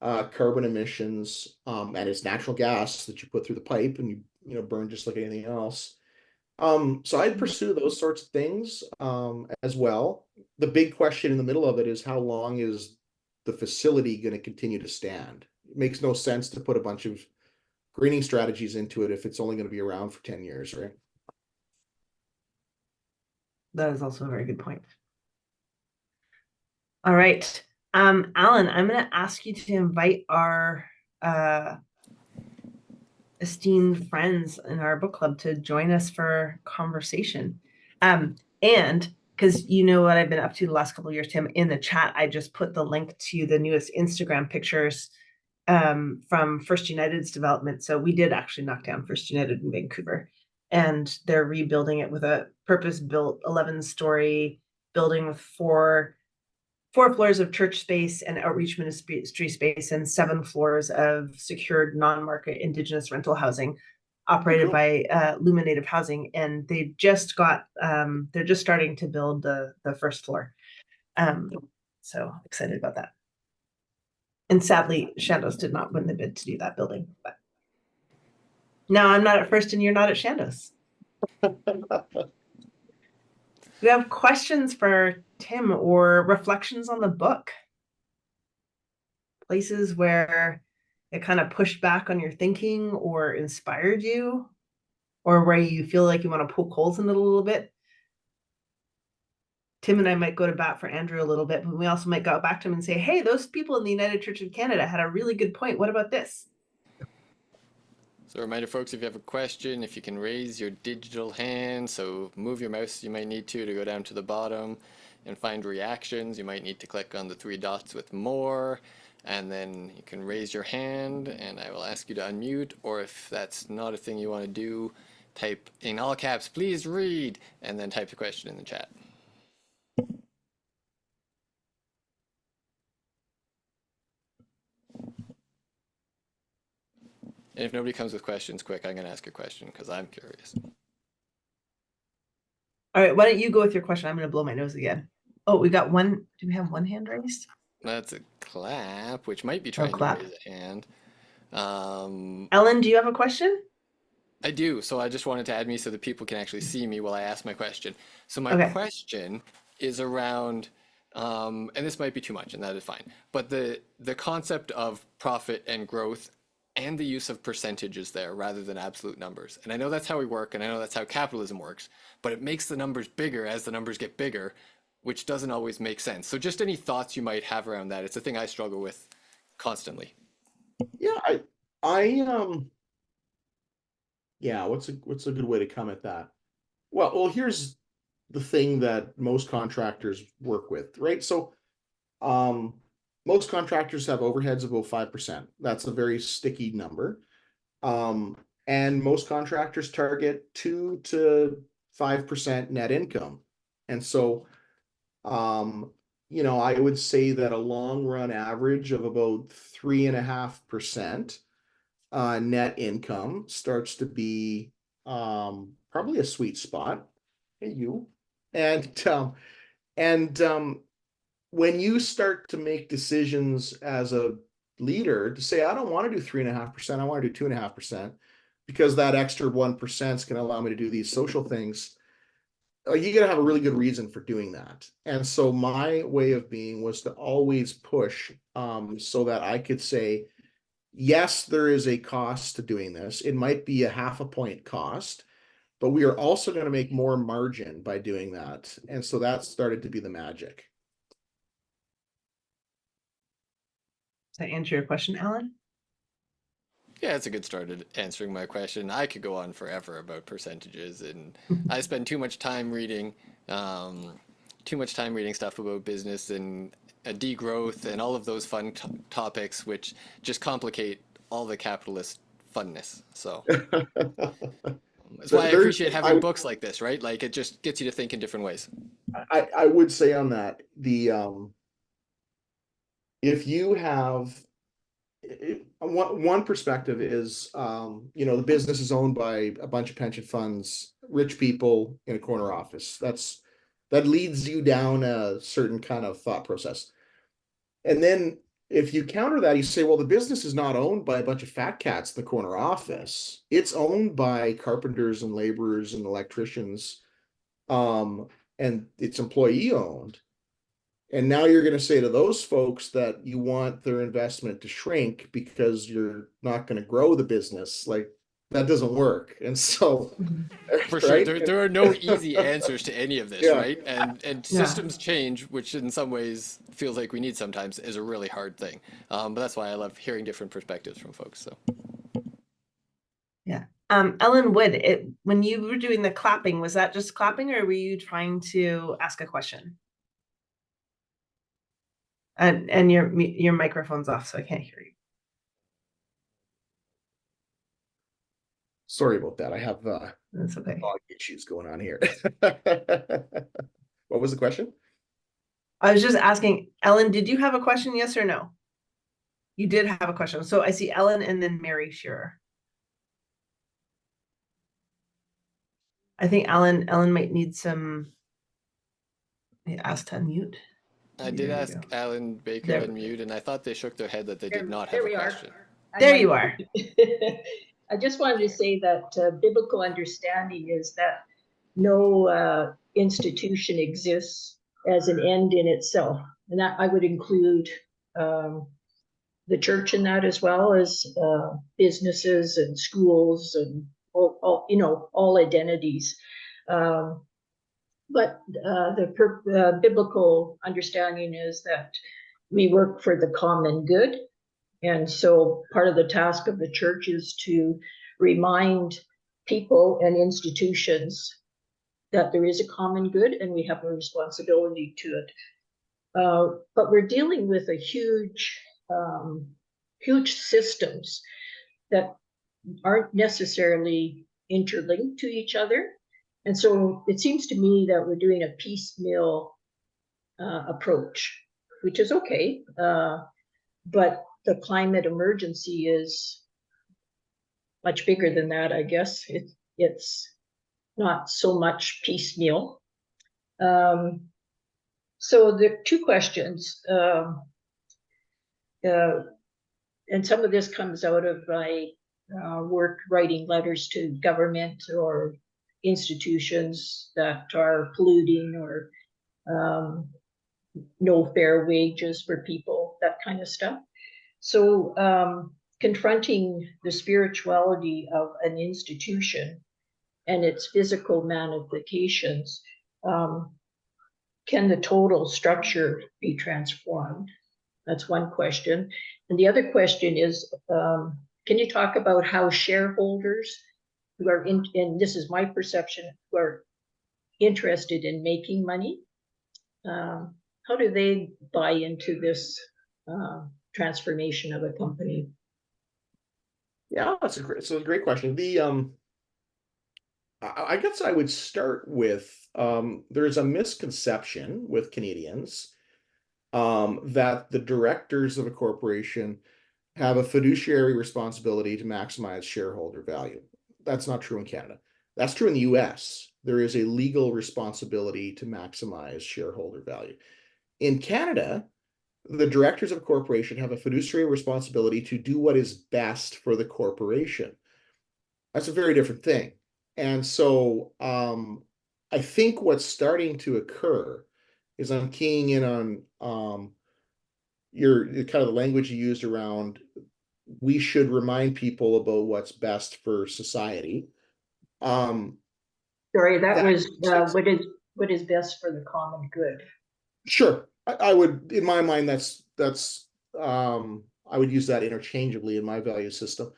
carbon emissions, and it's natural gas that you put through the pipe and you burn just like anything else. So I'd pursue those sorts of things as well. The big question in the middle of it is how long is the facility going to continue to stand? It makes no sense to put a bunch of greening strategies into it if it's only going to be around for 10 years, right? That is also a very good point. All right. Alan, I'm going to ask you to invite our esteemed friends in our book club to join us for conversation. And because you know what I've been up to the last couple of years, Tim, in the chat, I just put the link to the newest Instagram pictures from First United's development. So we did actually knock down First United in Vancouver, and they're rebuilding it with a purpose-built 11-story building with four floors of church space and outreach ministry space and 7 floors of secured non-market Indigenous rental housing operated Cool. by Luma Native Housing. And they just got, they're just starting to build the first floor. So excited about that. And sadly, Shandos did not win the bid to do that building. But now I'm not at First and you're not at Shandos. We have questions for Tim or reflections on the book? Places where it kind of pushed back on your thinking or inspired you, or where you feel like you want to poke holes in it a little bit? Tim and I might go to bat for Andrew a little bit, but we also might go back to him and say, hey, those people in the United Church of Canada had a really good point. What about this? So reminder folks, if you have a question, if you can raise your digital hand, so move your mouse, you might need to go down to the bottom and find reactions. You might need to click on the 3 dots with more, and then you can raise your hand and I will ask you to unmute, or if that's not a thing you want to do, type in all caps, please read, and then type the question in the chat. And if nobody comes with questions quick, I'm going to ask a question because I'm curious. All right, why don't you go with your question? I'm going to blow my nose again. Oh, we got one. Do we have one hand raised? That's a clap, which might be Oh, trying to clap. raise a hand. Ellen, do you have a question? I do. So I just wanted to add me so that people can actually see me while I ask my question. So my Okay. question is around, and this might be too much, and that is fine. But the concept of profit and growth and the use of percentages there rather than absolute numbers. And I know that's how we work, and I know that's how capitalism works, but it makes the numbers bigger as the numbers get bigger, which doesn't always make sense. So just any thoughts you might have around that. It's a thing I struggle with constantly. Yeah, I yeah, what's a good way to come at that? Well, here's the thing that most contractors work with, right? So, um, most contractors have overheads of about 5%. That's a very sticky number. Um, and most contractors target 2 to 5% net income. And so, um, I would say that a long run average of about 3.5% net income starts to be probably a sweet spot. Hey, you. And and when you start to make decisions as a leader to say, I don't want to do 3.5%, I want to do 2.5%, because that extra 1% is going to allow me to do these social things. You got to have a really good reason for doing that. And so my way of being was to always push so that I could say, yes, there is a cost to doing this. It might be a 0.5 point cost, but we are also going to make more margin by doing that. And so that started to be the magic. Does that answer your question, Alan? Yeah, it's a good start at answering my question. I could go on forever about percentages, and I spend too much time reading stuff about business and degrowth and all of those fun topics, which just complicate all the capitalist funness. So that's why I There's, appreciate having books like this, right? Like it just gets you to think in different ways. I would say on that, if you have one perspective is, the business is owned by a bunch of pension funds, rich people in a corner office. That leads you down a certain kind of thought process. And then if you counter that, you say, well, the business is not owned by a bunch of fat cats in the corner office. It's owned by carpenters and laborers and electricians, and it's employee owned. And now you're going to say to those folks that you want their investment to shrink because you're not going to grow the business. Like that doesn't work. And so, For sure, right? there are no easy answers to any of this, Yeah. right? And systems change, which in some ways feels like we need sometimes, is a really hard thing. But that's why I love hearing different perspectives from folks. So. Yeah. Ellen Wood, when you were doing the clapping, was that just clapping or were you trying to ask a question? And your microphone's off, so I can't hear you. Sorry about that. I have That's okay. log issues going on here. What was the question? I was just asking, Ellen, did you have a question, yes or no? You did have a question. So I see Ellen and then Mary Shearer. I think Ellen might need some. I asked to unmute. I did ask Alan Baker unmute, and I thought they shook their head that they did not have a question. There you are. I just wanted to say that biblical understanding is that no institution exists as an end in itself. And that I would include the church in that, as well as businesses and schools and all identities. But the biblical understanding is that we work for the common good. And so part of the task of the church is to remind people and institutions that there is a common good and we have a responsibility to it. But we're dealing with a huge systems that aren't necessarily interlinked to each other. And so it seems to me that we're doing a piecemeal approach, which is okay. But the climate emergency is much bigger than that, I guess. It's not so much piecemeal. So there are two questions. And some of this comes out of my work writing letters to government or institutions that are polluting or no fair wages for people, that kind of stuff. So confronting the spirituality of an institution and its physical manifestations, can the total structure be transformed? That's one question. And the other question is, can you talk about how shareholders who are in, and this is my perception, who are interested in making money, how do they buy into this transformation of a company? Yeah, it's a great question. I guess I would start with there's a misconception with Canadians that the directors of a corporation have a fiduciary responsibility to maximize shareholder value. That's not true in Canada. That's true in the US. There is a legal responsibility to maximize shareholder value. In Canada, the directors of a corporation have a fiduciary responsibility to do what is best for the corporation. That's a very different thing. And so I think what's starting to occur is I'm keying in on your kind of the language you used around we should remind people about what's best for society. Sorry, that was what is best for the common good. Sure, I would, in my mind, that's I would use that interchangeably in my value system.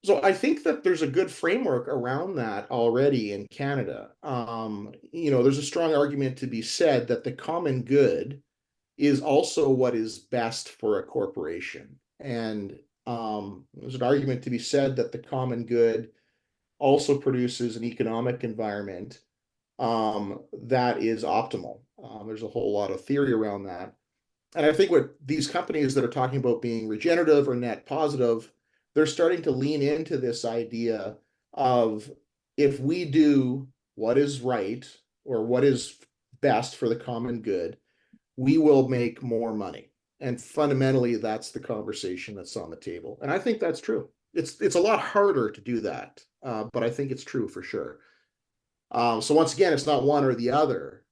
So I think that there's a good framework around that already in Canada. There's a strong argument to be said that the common good is also what is best for a corporation. And there's an argument to be said that the common good also produces an economic environment that is optimal. There's a whole lot of theory around that. And I think what these companies that are talking about being regenerative or net positive, they're starting to lean into this idea of if we do what is right or what is best for the common good, we will make more money. And fundamentally, that's the conversation that's on the table. And I think that's true. It's a lot harder to do that, but I think it's true for sure. So once again, it's not one or the other.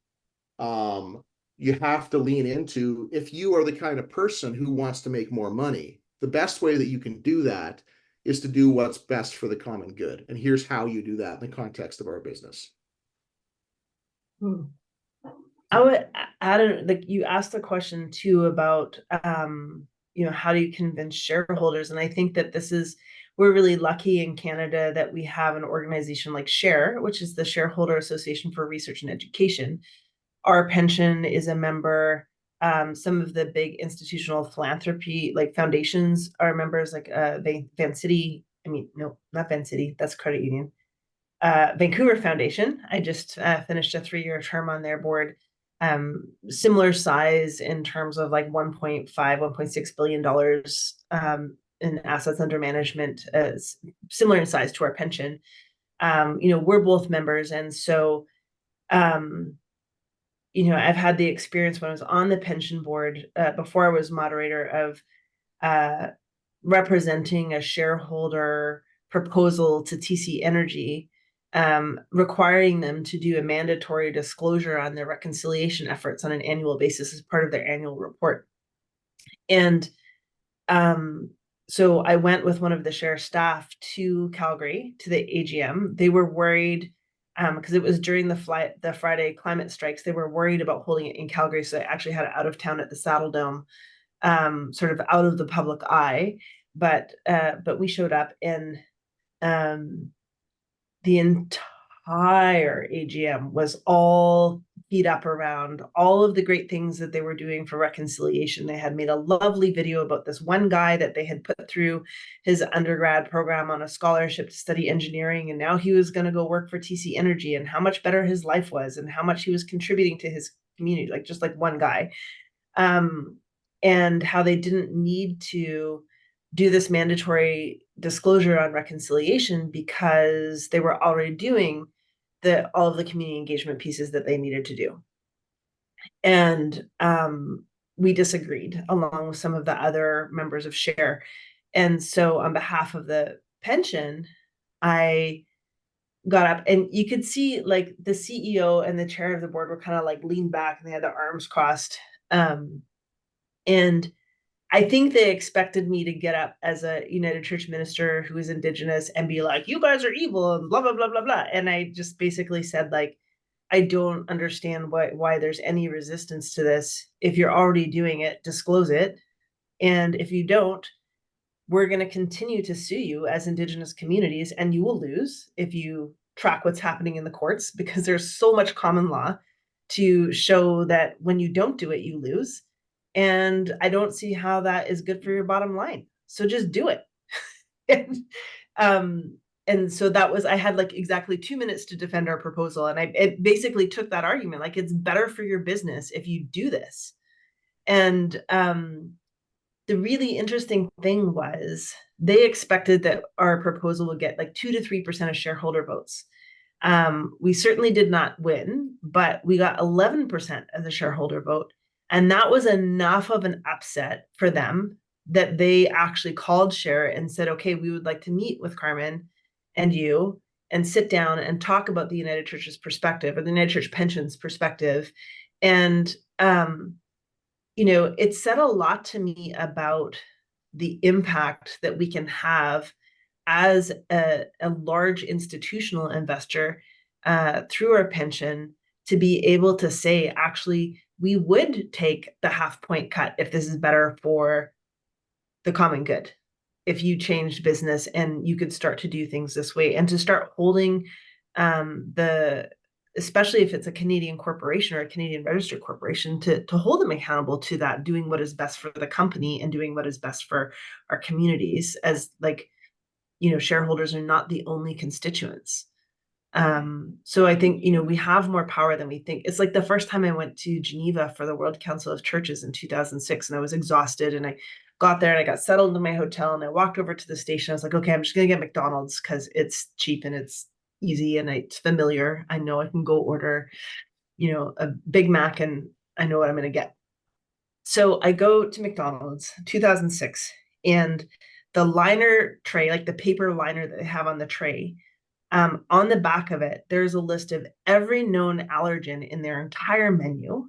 You have to lean into, if you are the kind of person who wants to make more money, the best way that you can do that is to do what's best for the common good. And here's how you do that in the context of our business. I would add, like you asked the question too about, how do you convince shareholders? And I think that we're really lucky in Canada that we have an organization like SHARE, which is the Shareholder Association for Research and Education. Our pension is a member. Some of the big institutional philanthropy, like foundations, are members, like Vancity. No, not Vancity. That's credit union. Vancouver Foundation. I just finished a 3-year term on their board. Similar size in terms of like $1.5, $1.6 billion in assets under management, similar in size to our pension. We're both members. And so, I've had the experience when I was on the pension board before I was moderator of representing a shareholder proposal to TC Energy, requiring them to do a mandatory disclosure on their reconciliation efforts on an annual basis as part of their annual report. And so I went with one of the SHARE staff to Calgary to the AGM. They were worried because it was during the Friday climate strikes. They were worried about holding it in Calgary, so they actually had it out of town at the Saddle Dome, sort of out of the public eye. But we showed up, and the entire AGM was all beat up around all of the great things that they were doing for reconciliation. They had made a lovely video about this one guy that they had put through his undergrad program on a scholarship to study engineering, and now he was going to go work for TC Energy, and how much better his life was and how much he was contributing to his community, like just like one guy, and how they didn't need to do this mandatory disclosure on reconciliation because they were already doing all of the community engagement pieces that they needed to do. And we disagreed along with some of the other members of SHARE. And so on behalf of the pension, I got up, and you could see like the CEO and the chair of the board were kind of like leaned back and they had their arms crossed. And I think they expected me to get up as a United Church minister who is Indigenous and be like, you guys are evil and blah, blah, blah, blah, blah. And I just basically said, like, I don't understand why there's any resistance to this. If you're already doing it, disclose it. And if you don't, we're going to continue to sue you as Indigenous communities, and you will lose if you track what's happening in the courts, because there's so much common law to show that when you don't do it, you lose. And I don't see how that is good for your bottom line. So just do it. And so that was, I had like exactly 2 minutes to defend our proposal. And it basically took that argument, like, it's better for your business if you do this. And the really interesting thing was they expected that our proposal would get like 2 to 3% of shareholder votes. We certainly did not win, but we got 11% of the shareholder vote. And that was enough of an upset for them that they actually called Share and said, okay, we would like to meet with Carmen and you and sit down and talk about the United Church's perspective, or the United Church Pensions perspective. And, it said a lot to me about the impact that we can have as a large institutional investor through our pension, to be able to say, actually, we would take the 0.5 point cut if this is better for the common good. If you changed business and you could start to do things this way, and to start holding especially if it's a Canadian corporation or a Canadian registered corporation, to hold them accountable to that, doing what is best for the company and doing what is best for our communities, as like, shareholders are not the only constituents. So I think, we have more power than we think. It's like the first time I went to Geneva for the World Council of Churches in 2006, and I was exhausted, and I got there and I got settled in my hotel, and I walked over to the station. I was like, okay, I'm just going to get McDonald's because it's cheap and it's easy and it's familiar. I know I can go order, a Big Mac, and I know what I'm going to get. So I go to McDonald's, 2006, and the liner tray, like the paper liner that they have on the tray, on the back of it, there's a list of every known allergen in their entire menu,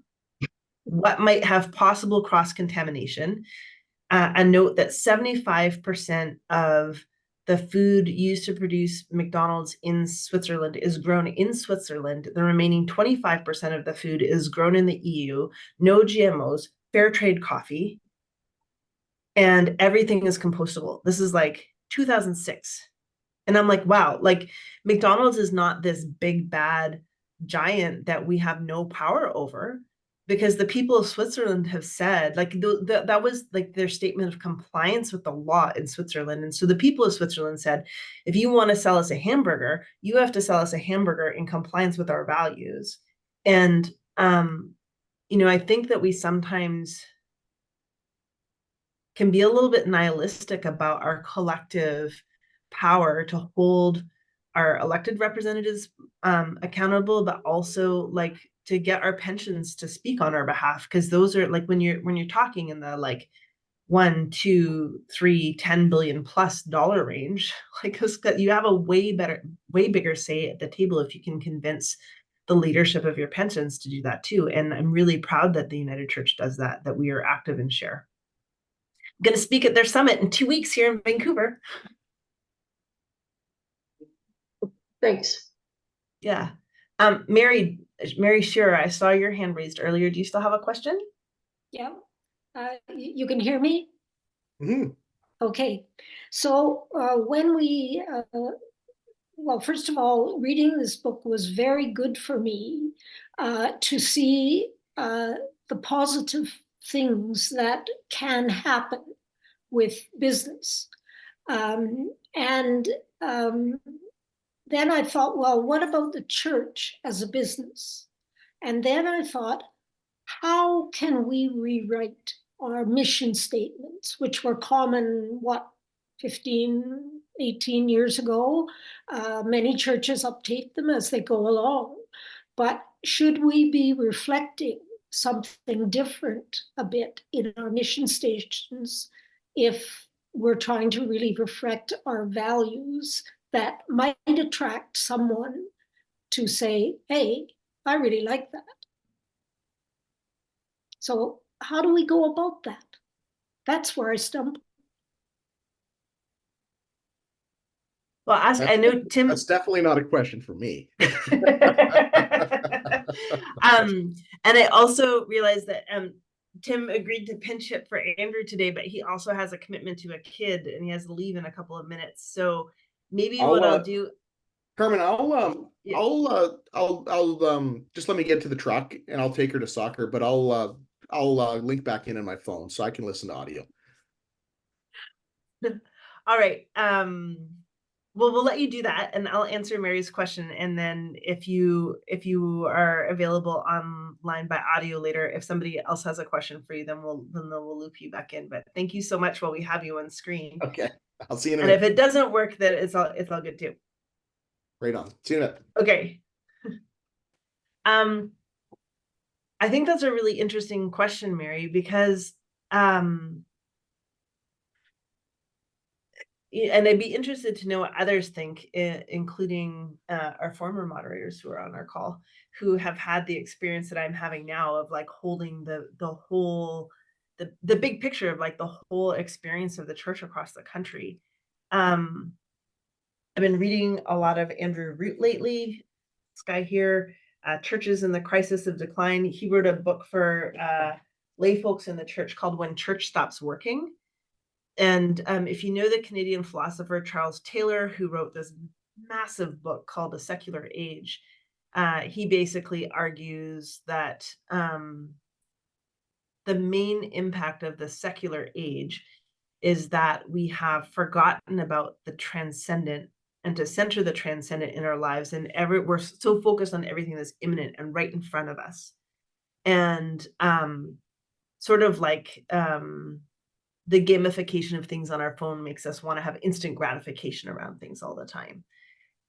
what might have possible cross-contamination, a note that 75% of the food used to produce McDonald's in Switzerland is grown in Switzerland. The remaining 25% of the food is grown in the EU, no GMOs, fair trade coffee, and everything is compostable. This is like 2006. And I'm like, wow, like McDonald's is not this big bad giant that we have no power over, because the people of Switzerland have said, like, that was like their statement of compliance with the law in Switzerland. And so the people of Switzerland said, if you want to sell us a hamburger, you have to sell us a hamburger in compliance with our values. And, I think that we sometimes can be a little bit nihilistic about our collective power to hold our elected representatives accountable, but also like to get our pensions to speak on our behalf, because those are like, when you're talking in the like 1, 2, 3, 10 billion plus dollar range, like you have a way bigger say at the table if you can convince the leadership of your pensions to do that too. And I'm really proud that the United Church does that we are active in Share. I'm going to speak at their summit in 2 weeks here in Vancouver. Thanks. Yeah. Mary Shearer, I saw your hand raised earlier. Do you still have a question? Yeah. You can hear me? Mhm. Okay. So when we, well, first of all, reading this book was very good for me to see the positive things that can happen with business. And then I thought, well, what about the church as a business? And then I thought, how can we rewrite our mission statements, which were common, 15, 18 years ago? Many churches update them as they go along. But should we be reflecting something different a bit in our mission statements if we're trying to really reflect our values that might attract someone to say, hey, I really like that? So how do we go about that? That's where I stumbled. Well, I know Tim. That's definitely not a question for me. And I also realized that Tim agreed to pinch hit for Andrew today, but he also has a commitment to a kid and he has to leave in a couple of minutes. So maybe I'll do. Carmen, Yeah. I'll just let me get to the truck and I'll take her to soccer, but I'll link back in on my phone so I can listen to audio. All right. Well, we'll let you do that, and I'll answer Mary's question. And then if you are available online by audio later, if somebody else has a question for you, then we'll loop you back in. But thank you so much while we have you on screen. Okay, I'll see you in a And minute. if it doesn't work, then it's all good too. Right on. See you in a minute. Okay. I think that's a really interesting question, Mary, because and I'd be interested to know what others think, including our former moderators who are on our call, who have had the experience that I'm having now of like holding the whole, the big picture of like the whole experience of the church across the country. I've been reading a lot of Andrew Root lately. This guy here, Churches in the Crisis of Decline. He wrote a book for lay folks in the church called When Church Stops Working. And if you know the Canadian philosopher Charles Taylor, who wrote this massive book called The Secular Age, he basically argues that the main impact of the secular age is that we have forgotten about the transcendent and to center the transcendent in our lives. And we're so focused on everything that's imminent and right in front of us. And sort of like the gamification of things on our phone makes us want to have instant gratification around things all the time.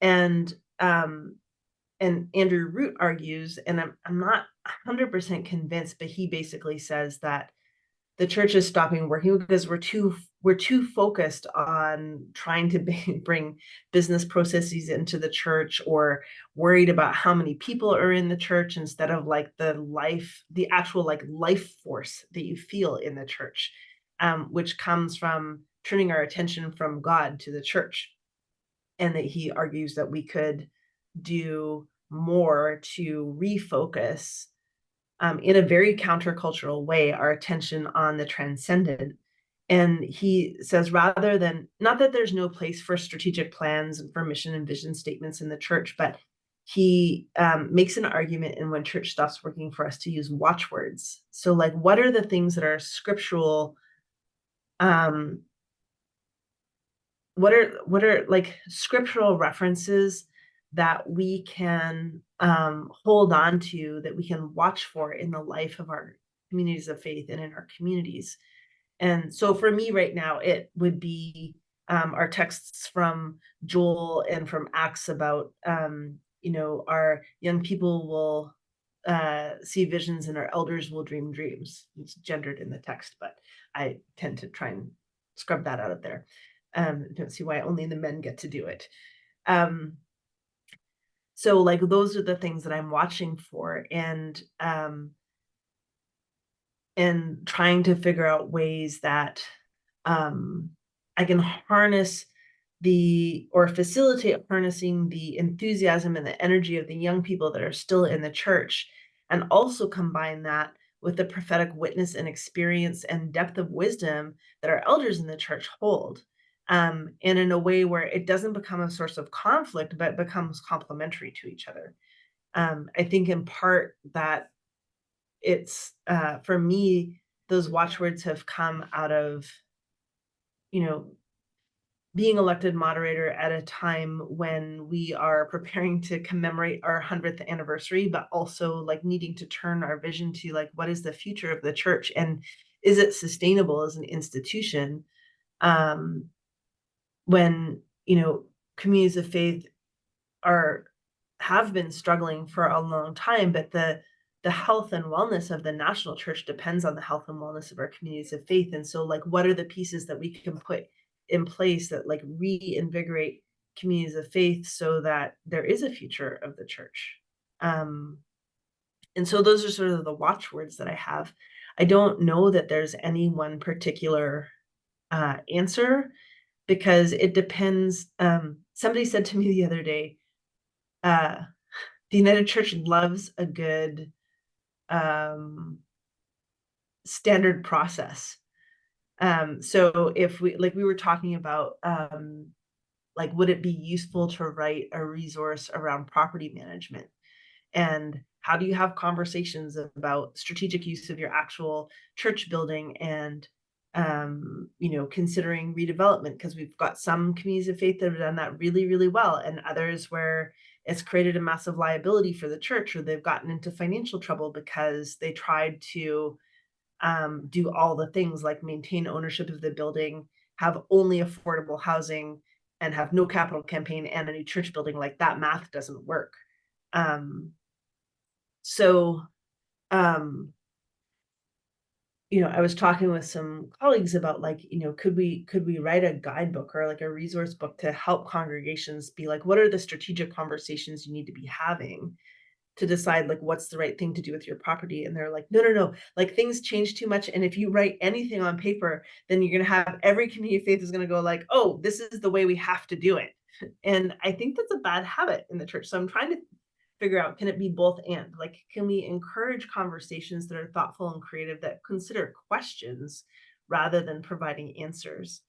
And Andrew Root argues, and I'm not 100% convinced, but he basically says that the church is stopping working because we're too focused on trying to bring business processes into the church, or worried about how many people are in the church instead of like the actual like life force that you feel in the church. Which comes from turning our attention from God to the church. And that he argues that we could do more to refocus in a very countercultural way our attention on the transcendent. And he says, rather than, not that there's no place for strategic plans and for mission and vision statements in the church, but he makes an argument in When Church Stops Working for us to use watchwords. So like, what are the things that are scriptural? What are like scriptural references that we can hold on to, that we can watch for in the life of our communities of faith and in our communities? And so for me right now, it would be our texts from Joel and from Acts about our young people will see visions and our elders will dream dreams. It's gendered in the text, but I tend to try and scrub that out of there. Don't see why only the men get to do it. So like those are the things that I'm watching for, and trying to figure out ways that I can harness or facilitate harnessing the enthusiasm and the energy of the young people that are still in the church, and also combine that with the prophetic witness and experience and depth of wisdom that our elders in the church hold, and in a way where it doesn't become a source of conflict, but becomes complementary to each other. I think in part that it's, for me, those watchwords have come out of, being elected moderator at a time when we are preparing to commemorate our 100th anniversary, but also like needing to turn our vision to like, what is the future of the church, and is it sustainable as an institution? When communities of faith have been struggling for a long time, but the health and wellness of the national church depends on the health and wellness of our communities of faith. And so like, what are the pieces that we can put in place that like reinvigorate communities of faith so that there is a future of the church? And so those are sort of the watchwords that I have. I don't know that there's any one particular answer, because it depends. Somebody said to me the other day, the United Church loves a good standard process. So if we were talking about, like, would it be useful to write a resource around property management? And how do you have conversations about strategic use of your actual church building, and considering redevelopment? Because we've got some communities of faith that have done that really, really well, and others where it's created a massive liability for the church, or they've gotten into financial trouble because they tried to do all the things like maintain ownership of the building, have only affordable housing, and have no capital campaign and a new church building. Like, that math doesn't work. So, I was talking with some colleagues about, like, could we write a guidebook or like a resource book to help congregations be like, what are the strategic conversations you need to be having to decide, like, what's the right thing to do with your property? And they're like, no, like, things change too much. And if you write anything on paper, then you're going to have every community of faith is going to go like, oh, this is the way we have to do it. And I think that's a bad habit in the church. So I'm trying to figure out, can it be both and? Like, can we encourage conversations that are thoughtful and creative, that consider questions rather than providing answers?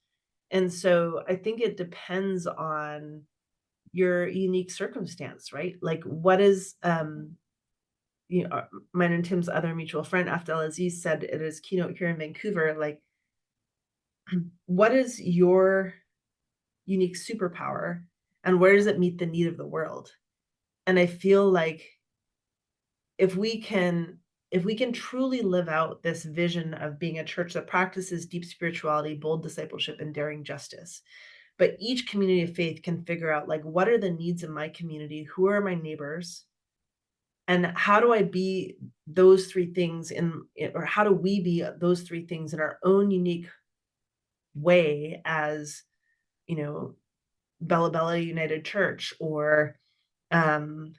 And so I think it depends on your unique circumstance, right? Like, what is, mine and Tim's other mutual friend, Afdel Aziz, said at his keynote here in Vancouver, like, what is your unique superpower and where does it meet the need of the world? And I feel like if we can truly live out this vision of being a church that practices deep spirituality, bold discipleship, and daring justice, but each community of faith can figure out, like, what are the needs of my community? Who are my neighbors? And how do I be those three things or how do we be those three things in our own unique way as, Bella Bella United Church, or, trying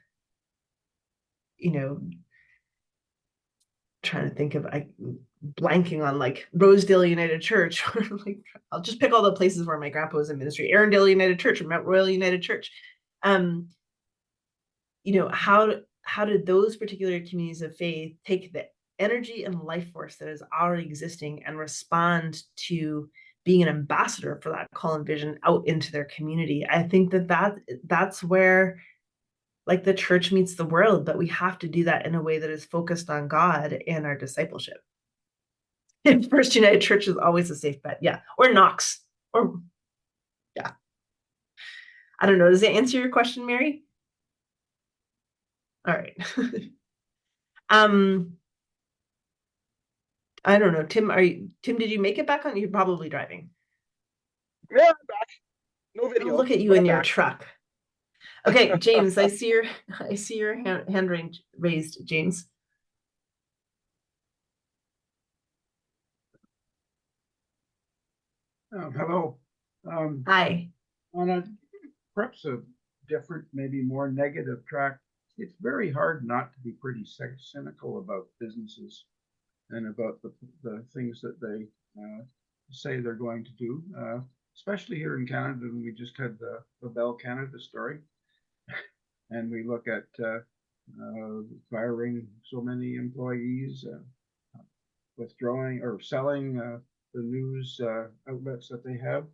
to think of, blanking on, like, Rosedale United Church, or like, I'll just pick all the places where my grandpa was in ministry, Arundel United Church or Mount Royal United Church. How did those particular communities of faith take the energy and life force that is already existing and respond to being an ambassador for that call and vision out into their community? I think that's where, like, the church meets the world, but we have to do that in a way that is focused on God and our discipleship. And First United Church is always a safe bet. Yeah. Or Knox. Or, yeah. I don't know. Does that answer your question, Mary? All right. I don't know. Tim, did you make it back on? You're probably driving. Yeah, I'm back. No video. Oh, look at you but in I'm your back. truck. Okay, James, I see your hand raised, James. Hello. Hi. On a perhaps a different, maybe more negative track, it's very hard not to be pretty cynical about businesses and about the things that they say they're going to do, especially here in Canada. And we just had the Bell Canada story, and we look at firing so many employees, withdrawing or selling the news outlets that they have,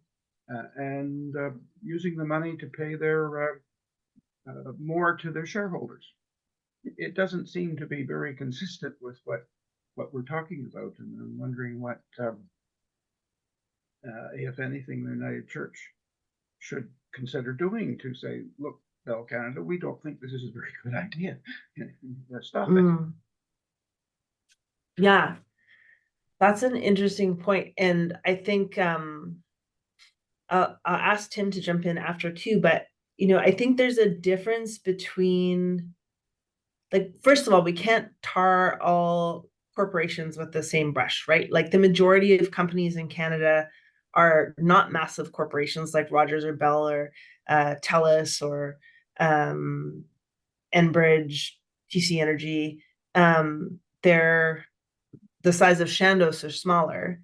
and using the money to pay their more to their shareholders. It doesn't seem to be very consistent with what we're talking about, and I'm wondering what, if anything, the United Church should consider doing to say, look, Bell Canada, we don't think this is a very good idea. Stop it. Yeah, that's an interesting point. And I think I'll ask Tim to jump in after too, but I think there's a difference between, like, first of all, we can't tar all corporations with the same brush, right? Like, the majority of companies in Canada are not massive corporations like Rogers or Bell or TELUS or Enbridge, TC Energy. They're the size of Shandos or smaller,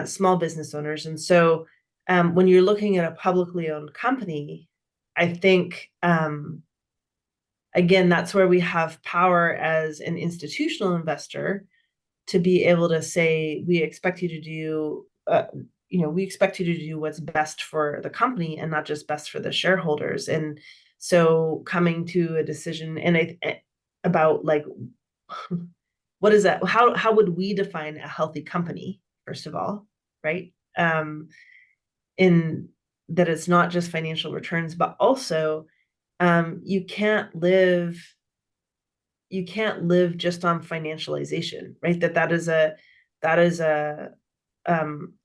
small business owners. And so when you're looking at a publicly owned company, I think, again, that's where we have power as an institutional investor to be able to say, we expect you to do, we expect you to do what's best for the company and not just best for the shareholders. And so coming to a decision about like, what is that? How would we define a healthy company, first of all, right? In that it's not just financial returns, but also you can't live just on financialization, right? That is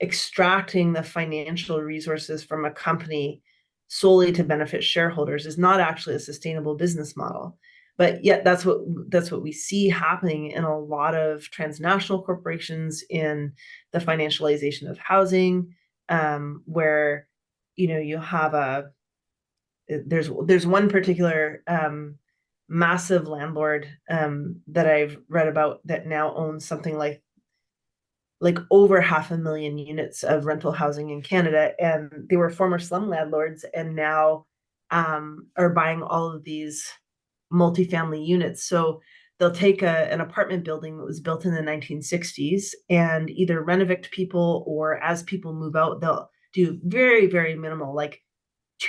extracting the financial resources from a company solely to benefit shareholders is not actually a sustainable business model. But yet that's what we see happening in a lot of transnational corporations, in the financialization of housing, where you have there's one particular massive landlord that I've read about that now owns something like over 500,000 units of rental housing in Canada, and they were former slum landlords and now are buying all of these multifamily units. So they'll take an apartment building that was built in the 1960s and either renovate people, or as people move out, they'll do very, very minimal, like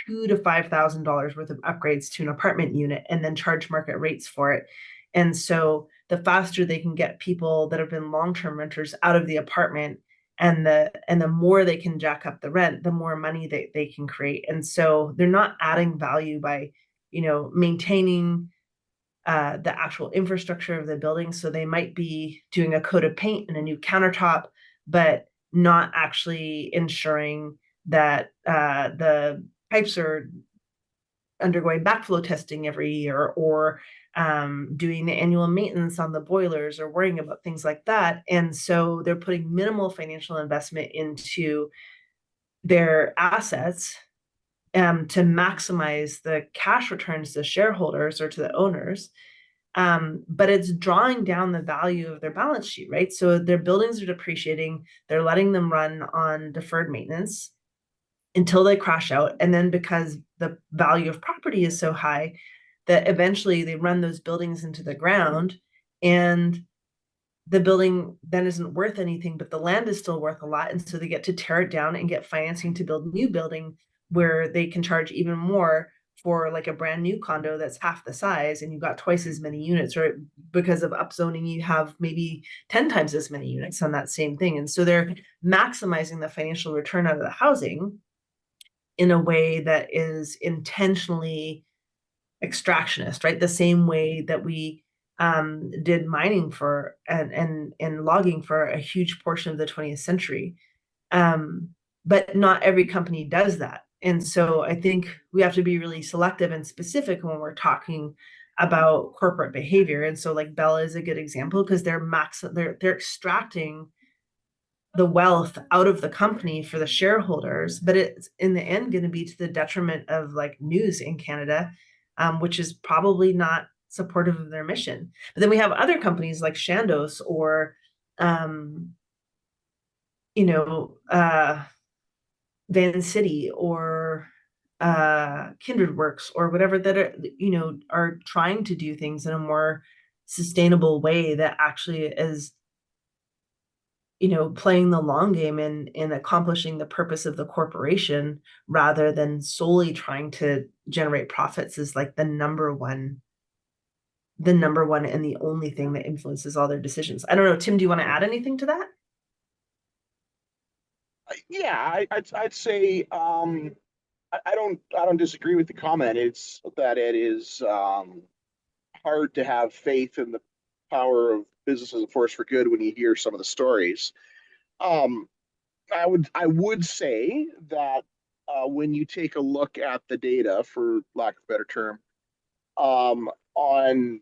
$2,000 to $5,000 worth of upgrades to an apartment unit and then charge market rates for it. And so the faster they can get people that have been long-term renters out of the apartment, and the more they can jack up the rent, the more money they can create. And so they're not adding value by maintaining the actual infrastructure of the building. So they might be doing a coat of paint and a new countertop, but not actually ensuring that the pipes are undergoing backflow testing every year, or doing the annual maintenance on the boilers, or worrying about things like that. And so they're putting minimal financial investment into their assets to maximize the cash returns to shareholders or to the owners. But it's drawing down the value of their balance sheet, right? So their buildings are depreciating, they're letting them run on deferred maintenance until they crash out. And then because the value of property is so high, that eventually they run those buildings into the ground, and the building then isn't worth anything, but the land is still worth a lot. And so they get to tear it down and get financing to build a new building where they can charge even more for like a brand new condo that's half the size, and you've got twice as many units, or because of upzoning, you have maybe 10 times as many units on that same thing. And so they're maximizing the financial return out of the housing in a way that is intentionally extractionist, right? The same way that we did mining for and logging for a huge portion of the 20th century. But not every company does that. And so I think we have to be really selective and specific when we're talking about corporate behavior. And so like Bella is a good example, because they're extracting the wealth out of the company for the shareholders, but it's in the end going to be to the detriment of like news in Canada, which is probably not supportive of their mission. But then we have other companies like Shandos, or Van City, or Kindred Works, or whatever, that are trying to do things in a more sustainable way that actually is playing the long game in accomplishing the purpose of the corporation, rather than solely trying to generate profits is like the number one and the only thing that influences all their decisions. I don't know, Tim, do you want to add anything to that? Yeah, I'd say I don't disagree with the comment. It's that it is hard to have faith in the power of business as a force for good when you hear some of the stories. I would say that when you take a look at the data, for lack of a better term, on,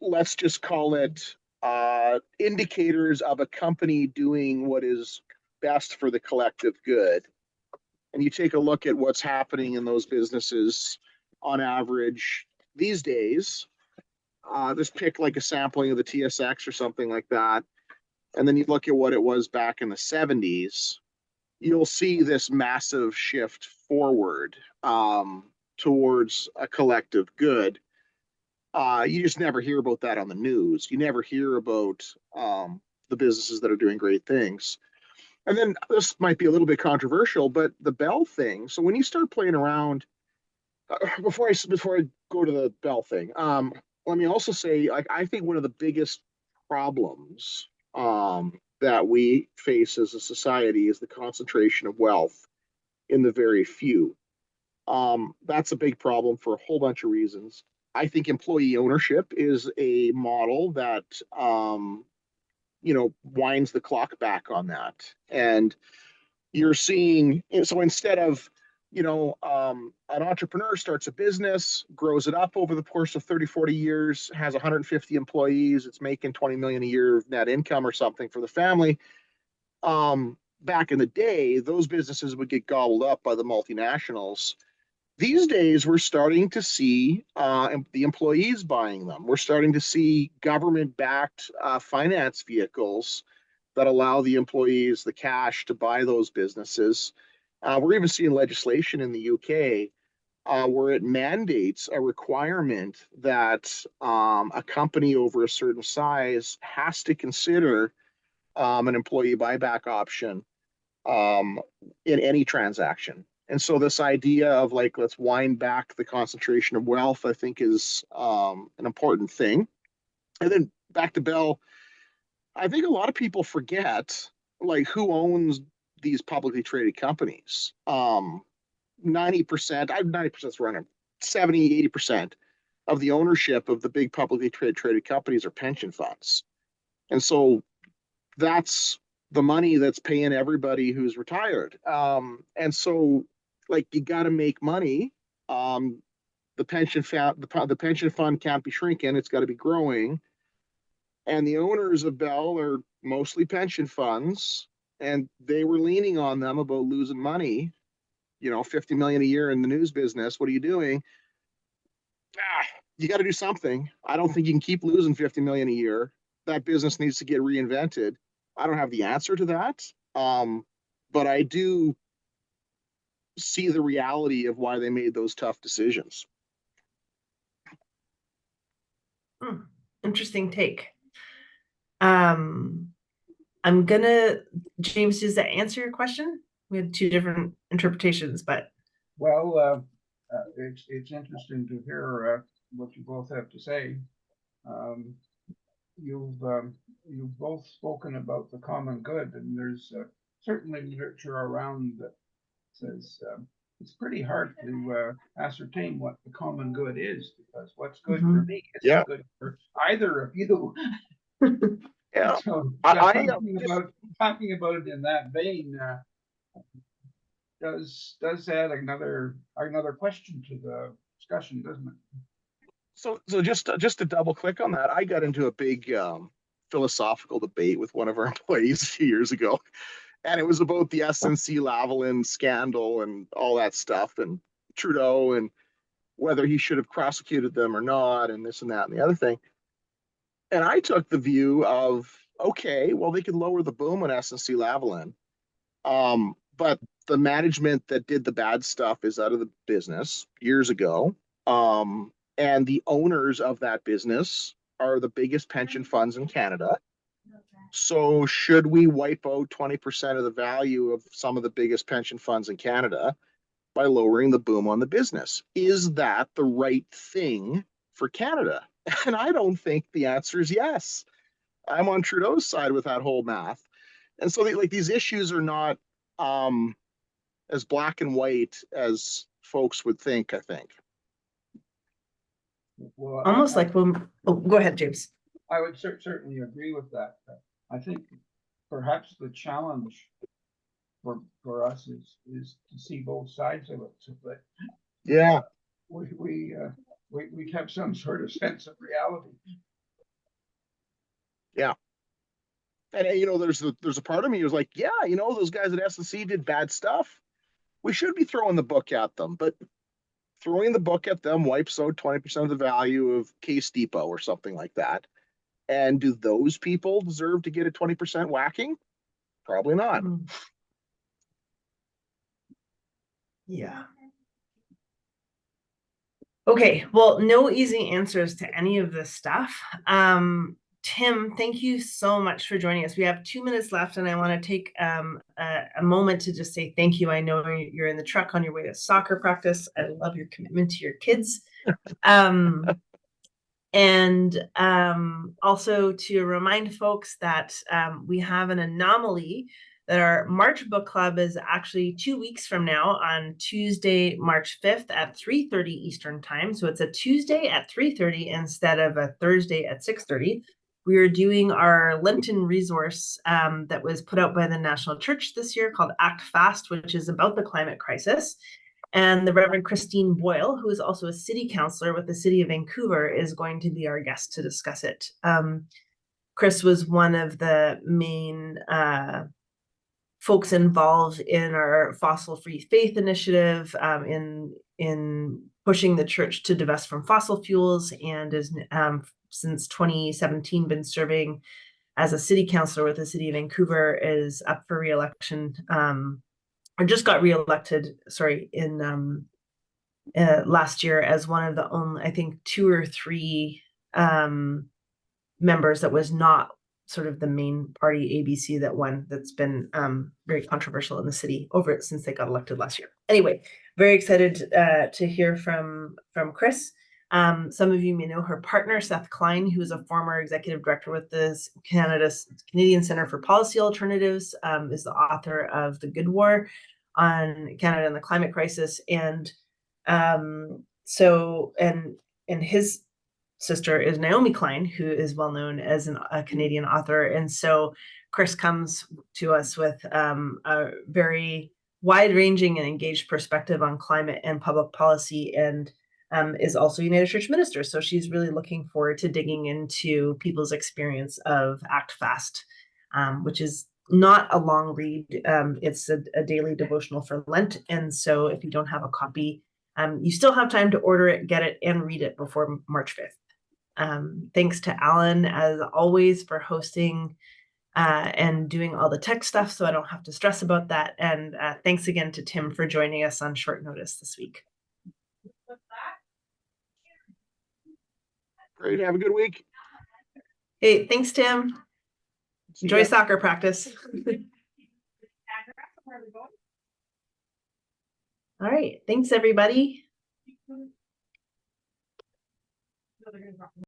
let's just call it, indicators of a company doing what is best for the collective good, and you take a look at what's happening in those businesses on average these days, just pick like a sampling of the TSX or something like that. and then you look at what it was back in the 70s, you'll see this massive shift forward towards a collective good. You just never hear about that on the news. You never hear about the businesses that are doing great things. And then this might be a little bit controversial, but the Bell thing. So when you start playing around, before I go to the Bell thing, let me also say, like, I think one of the biggest problems that we face as a society is the concentration of wealth in the very few. That's a big problem for a whole bunch of reasons. I think employee ownership is a model that winds the clock back on that. And you're seeing, so instead of, an entrepreneur starts a business, grows it up over the course of 30, 40 years, has 150 employees, it's making 20 million a year of net income or something for the family. Back in the day, those businesses would get gobbled up by the multinationals. These days, we're starting to see the employees buying them. We're starting to see government-backed finance vehicles that allow the employees the cash to buy those businesses. We're even seeing legislation in the UK where it mandates a requirement that a company over a certain size has to consider an employee buyback option in any transaction. And so this idea of, like, let's wind back the concentration of wealth, I think, is an important thing. And then back to Bell, I think a lot of people forget, like, who owns these publicly traded companies. 90% is running 70, 80% of the ownership of the big publicly traded companies are pension funds. And so that's the money that's paying everybody who's retired. And so, like, you got to make money. The pension fund can't be shrinking; it's got to be growing. And the owners of Bell are mostly pension funds, and they were leaning on them about losing money. 50 million a year in the news business. What are you doing? You got to do something. I don't think you can keep losing 50 million a year. That business needs to get reinvented. I don't have the answer to that, but I do see the reality of why they made those tough decisions. Interesting take. James, does that answer your question? We had two different interpretations, but. Well, it's interesting to hear what you both have to say. You've both spoken about the common good, and there's certainly literature around that says it's pretty hard to ascertain what the common good is, because what's good for me isn't good for either of you. Yeah. So talking about it in that vein does add another question to the discussion, doesn't it? So just to double click on that, I got into a big philosophical debate with one of our employees a few years ago, and it was about the SNC-Lavalin scandal and all that stuff, and Trudeau, and whether he should have prosecuted them or not, and this and that and the other thing. And I took the view of, okay, well, they could lower the boom on SNC-Lavalin, but the management that did the bad stuff is out of the business years ago. And the owners of that business are the biggest pension funds in Canada. So should we wipe out 20% of the value of some of the biggest pension funds in Canada by lowering the boom on the business? Is that the right thing for Canada? And I don't think the answer is yes. I'm on Trudeau's side with that whole math. And so these issues are not as black and white as folks would think, I think. Well, almost like when, go ahead, James. I would certainly agree with that. I think perhaps the challenge for us is to see both sides of it, so that we have some sort of sense of reality. Yeah. And there's a part of me who's like, yeah, those guys at S&C did bad stuff. We should be throwing the book at them, but throwing the book at them wipes out 20% of the value of Case Depot or something like that. And do those people deserve to get a 20% whacking? Probably not. Yeah. Okay, well, no easy answers to any of this stuff. Tim, thank you so much for joining us. We have 2 minutes left, and I want to take a moment to just say thank you. I know you're in the truck on your way to soccer practice. I love your commitment to your kids. And also to remind folks that we have an anomaly, that our March book club is actually 2 weeks from now on Tuesday, March 5th at 3:30 Eastern time. So it's a Tuesday at 3:30 instead of a Thursday at 6:30. We are doing our Lenten resource that was put out by the National Church this year called Act Fast, which is about the climate crisis. And the Reverend Christine Boyle, who is also a city councillor with the city of Vancouver, is going to be our guest to discuss it. Chris was one of the main folks involved in our fossil-free faith initiative, in pushing the church to divest from fossil fuels, and is since 2017 been serving as a city councillor with the city of Vancouver, is up for re-election, or just got re-elected, sorry, in last year as one of the only, I think, 2 or 3 members that was not sort of the main party ABC that won, that's been very controversial in the city over it since they got elected last year. Anyway, very excited to hear from Chris. Some of you may know her partner, Seth Klein, who is a former executive director with the Canadian Centre for Policy Alternatives, is the author of The Good War on Canada and the Climate Crisis. And and his sister is Naomi Klein, who is well known as a Canadian author. And so Chris comes to us with a very wide-ranging and engaged perspective on climate and public policy, and is also United Church minister. So she's really looking forward to digging into people's experience of Act Fast, which is not a long read. It's a daily devotional for Lent. And so if you don't have a copy, you still have time to order it, get it, and read it before March 5th. Thanks to Alan, as always, for hosting and doing all the tech stuff, so I don't have to stress about that. And thanks again to Tim for joining us on short notice this week. Great. Have a good week. Hey, thanks, Tim. Enjoy soccer practice. All right. Thanks, everybody.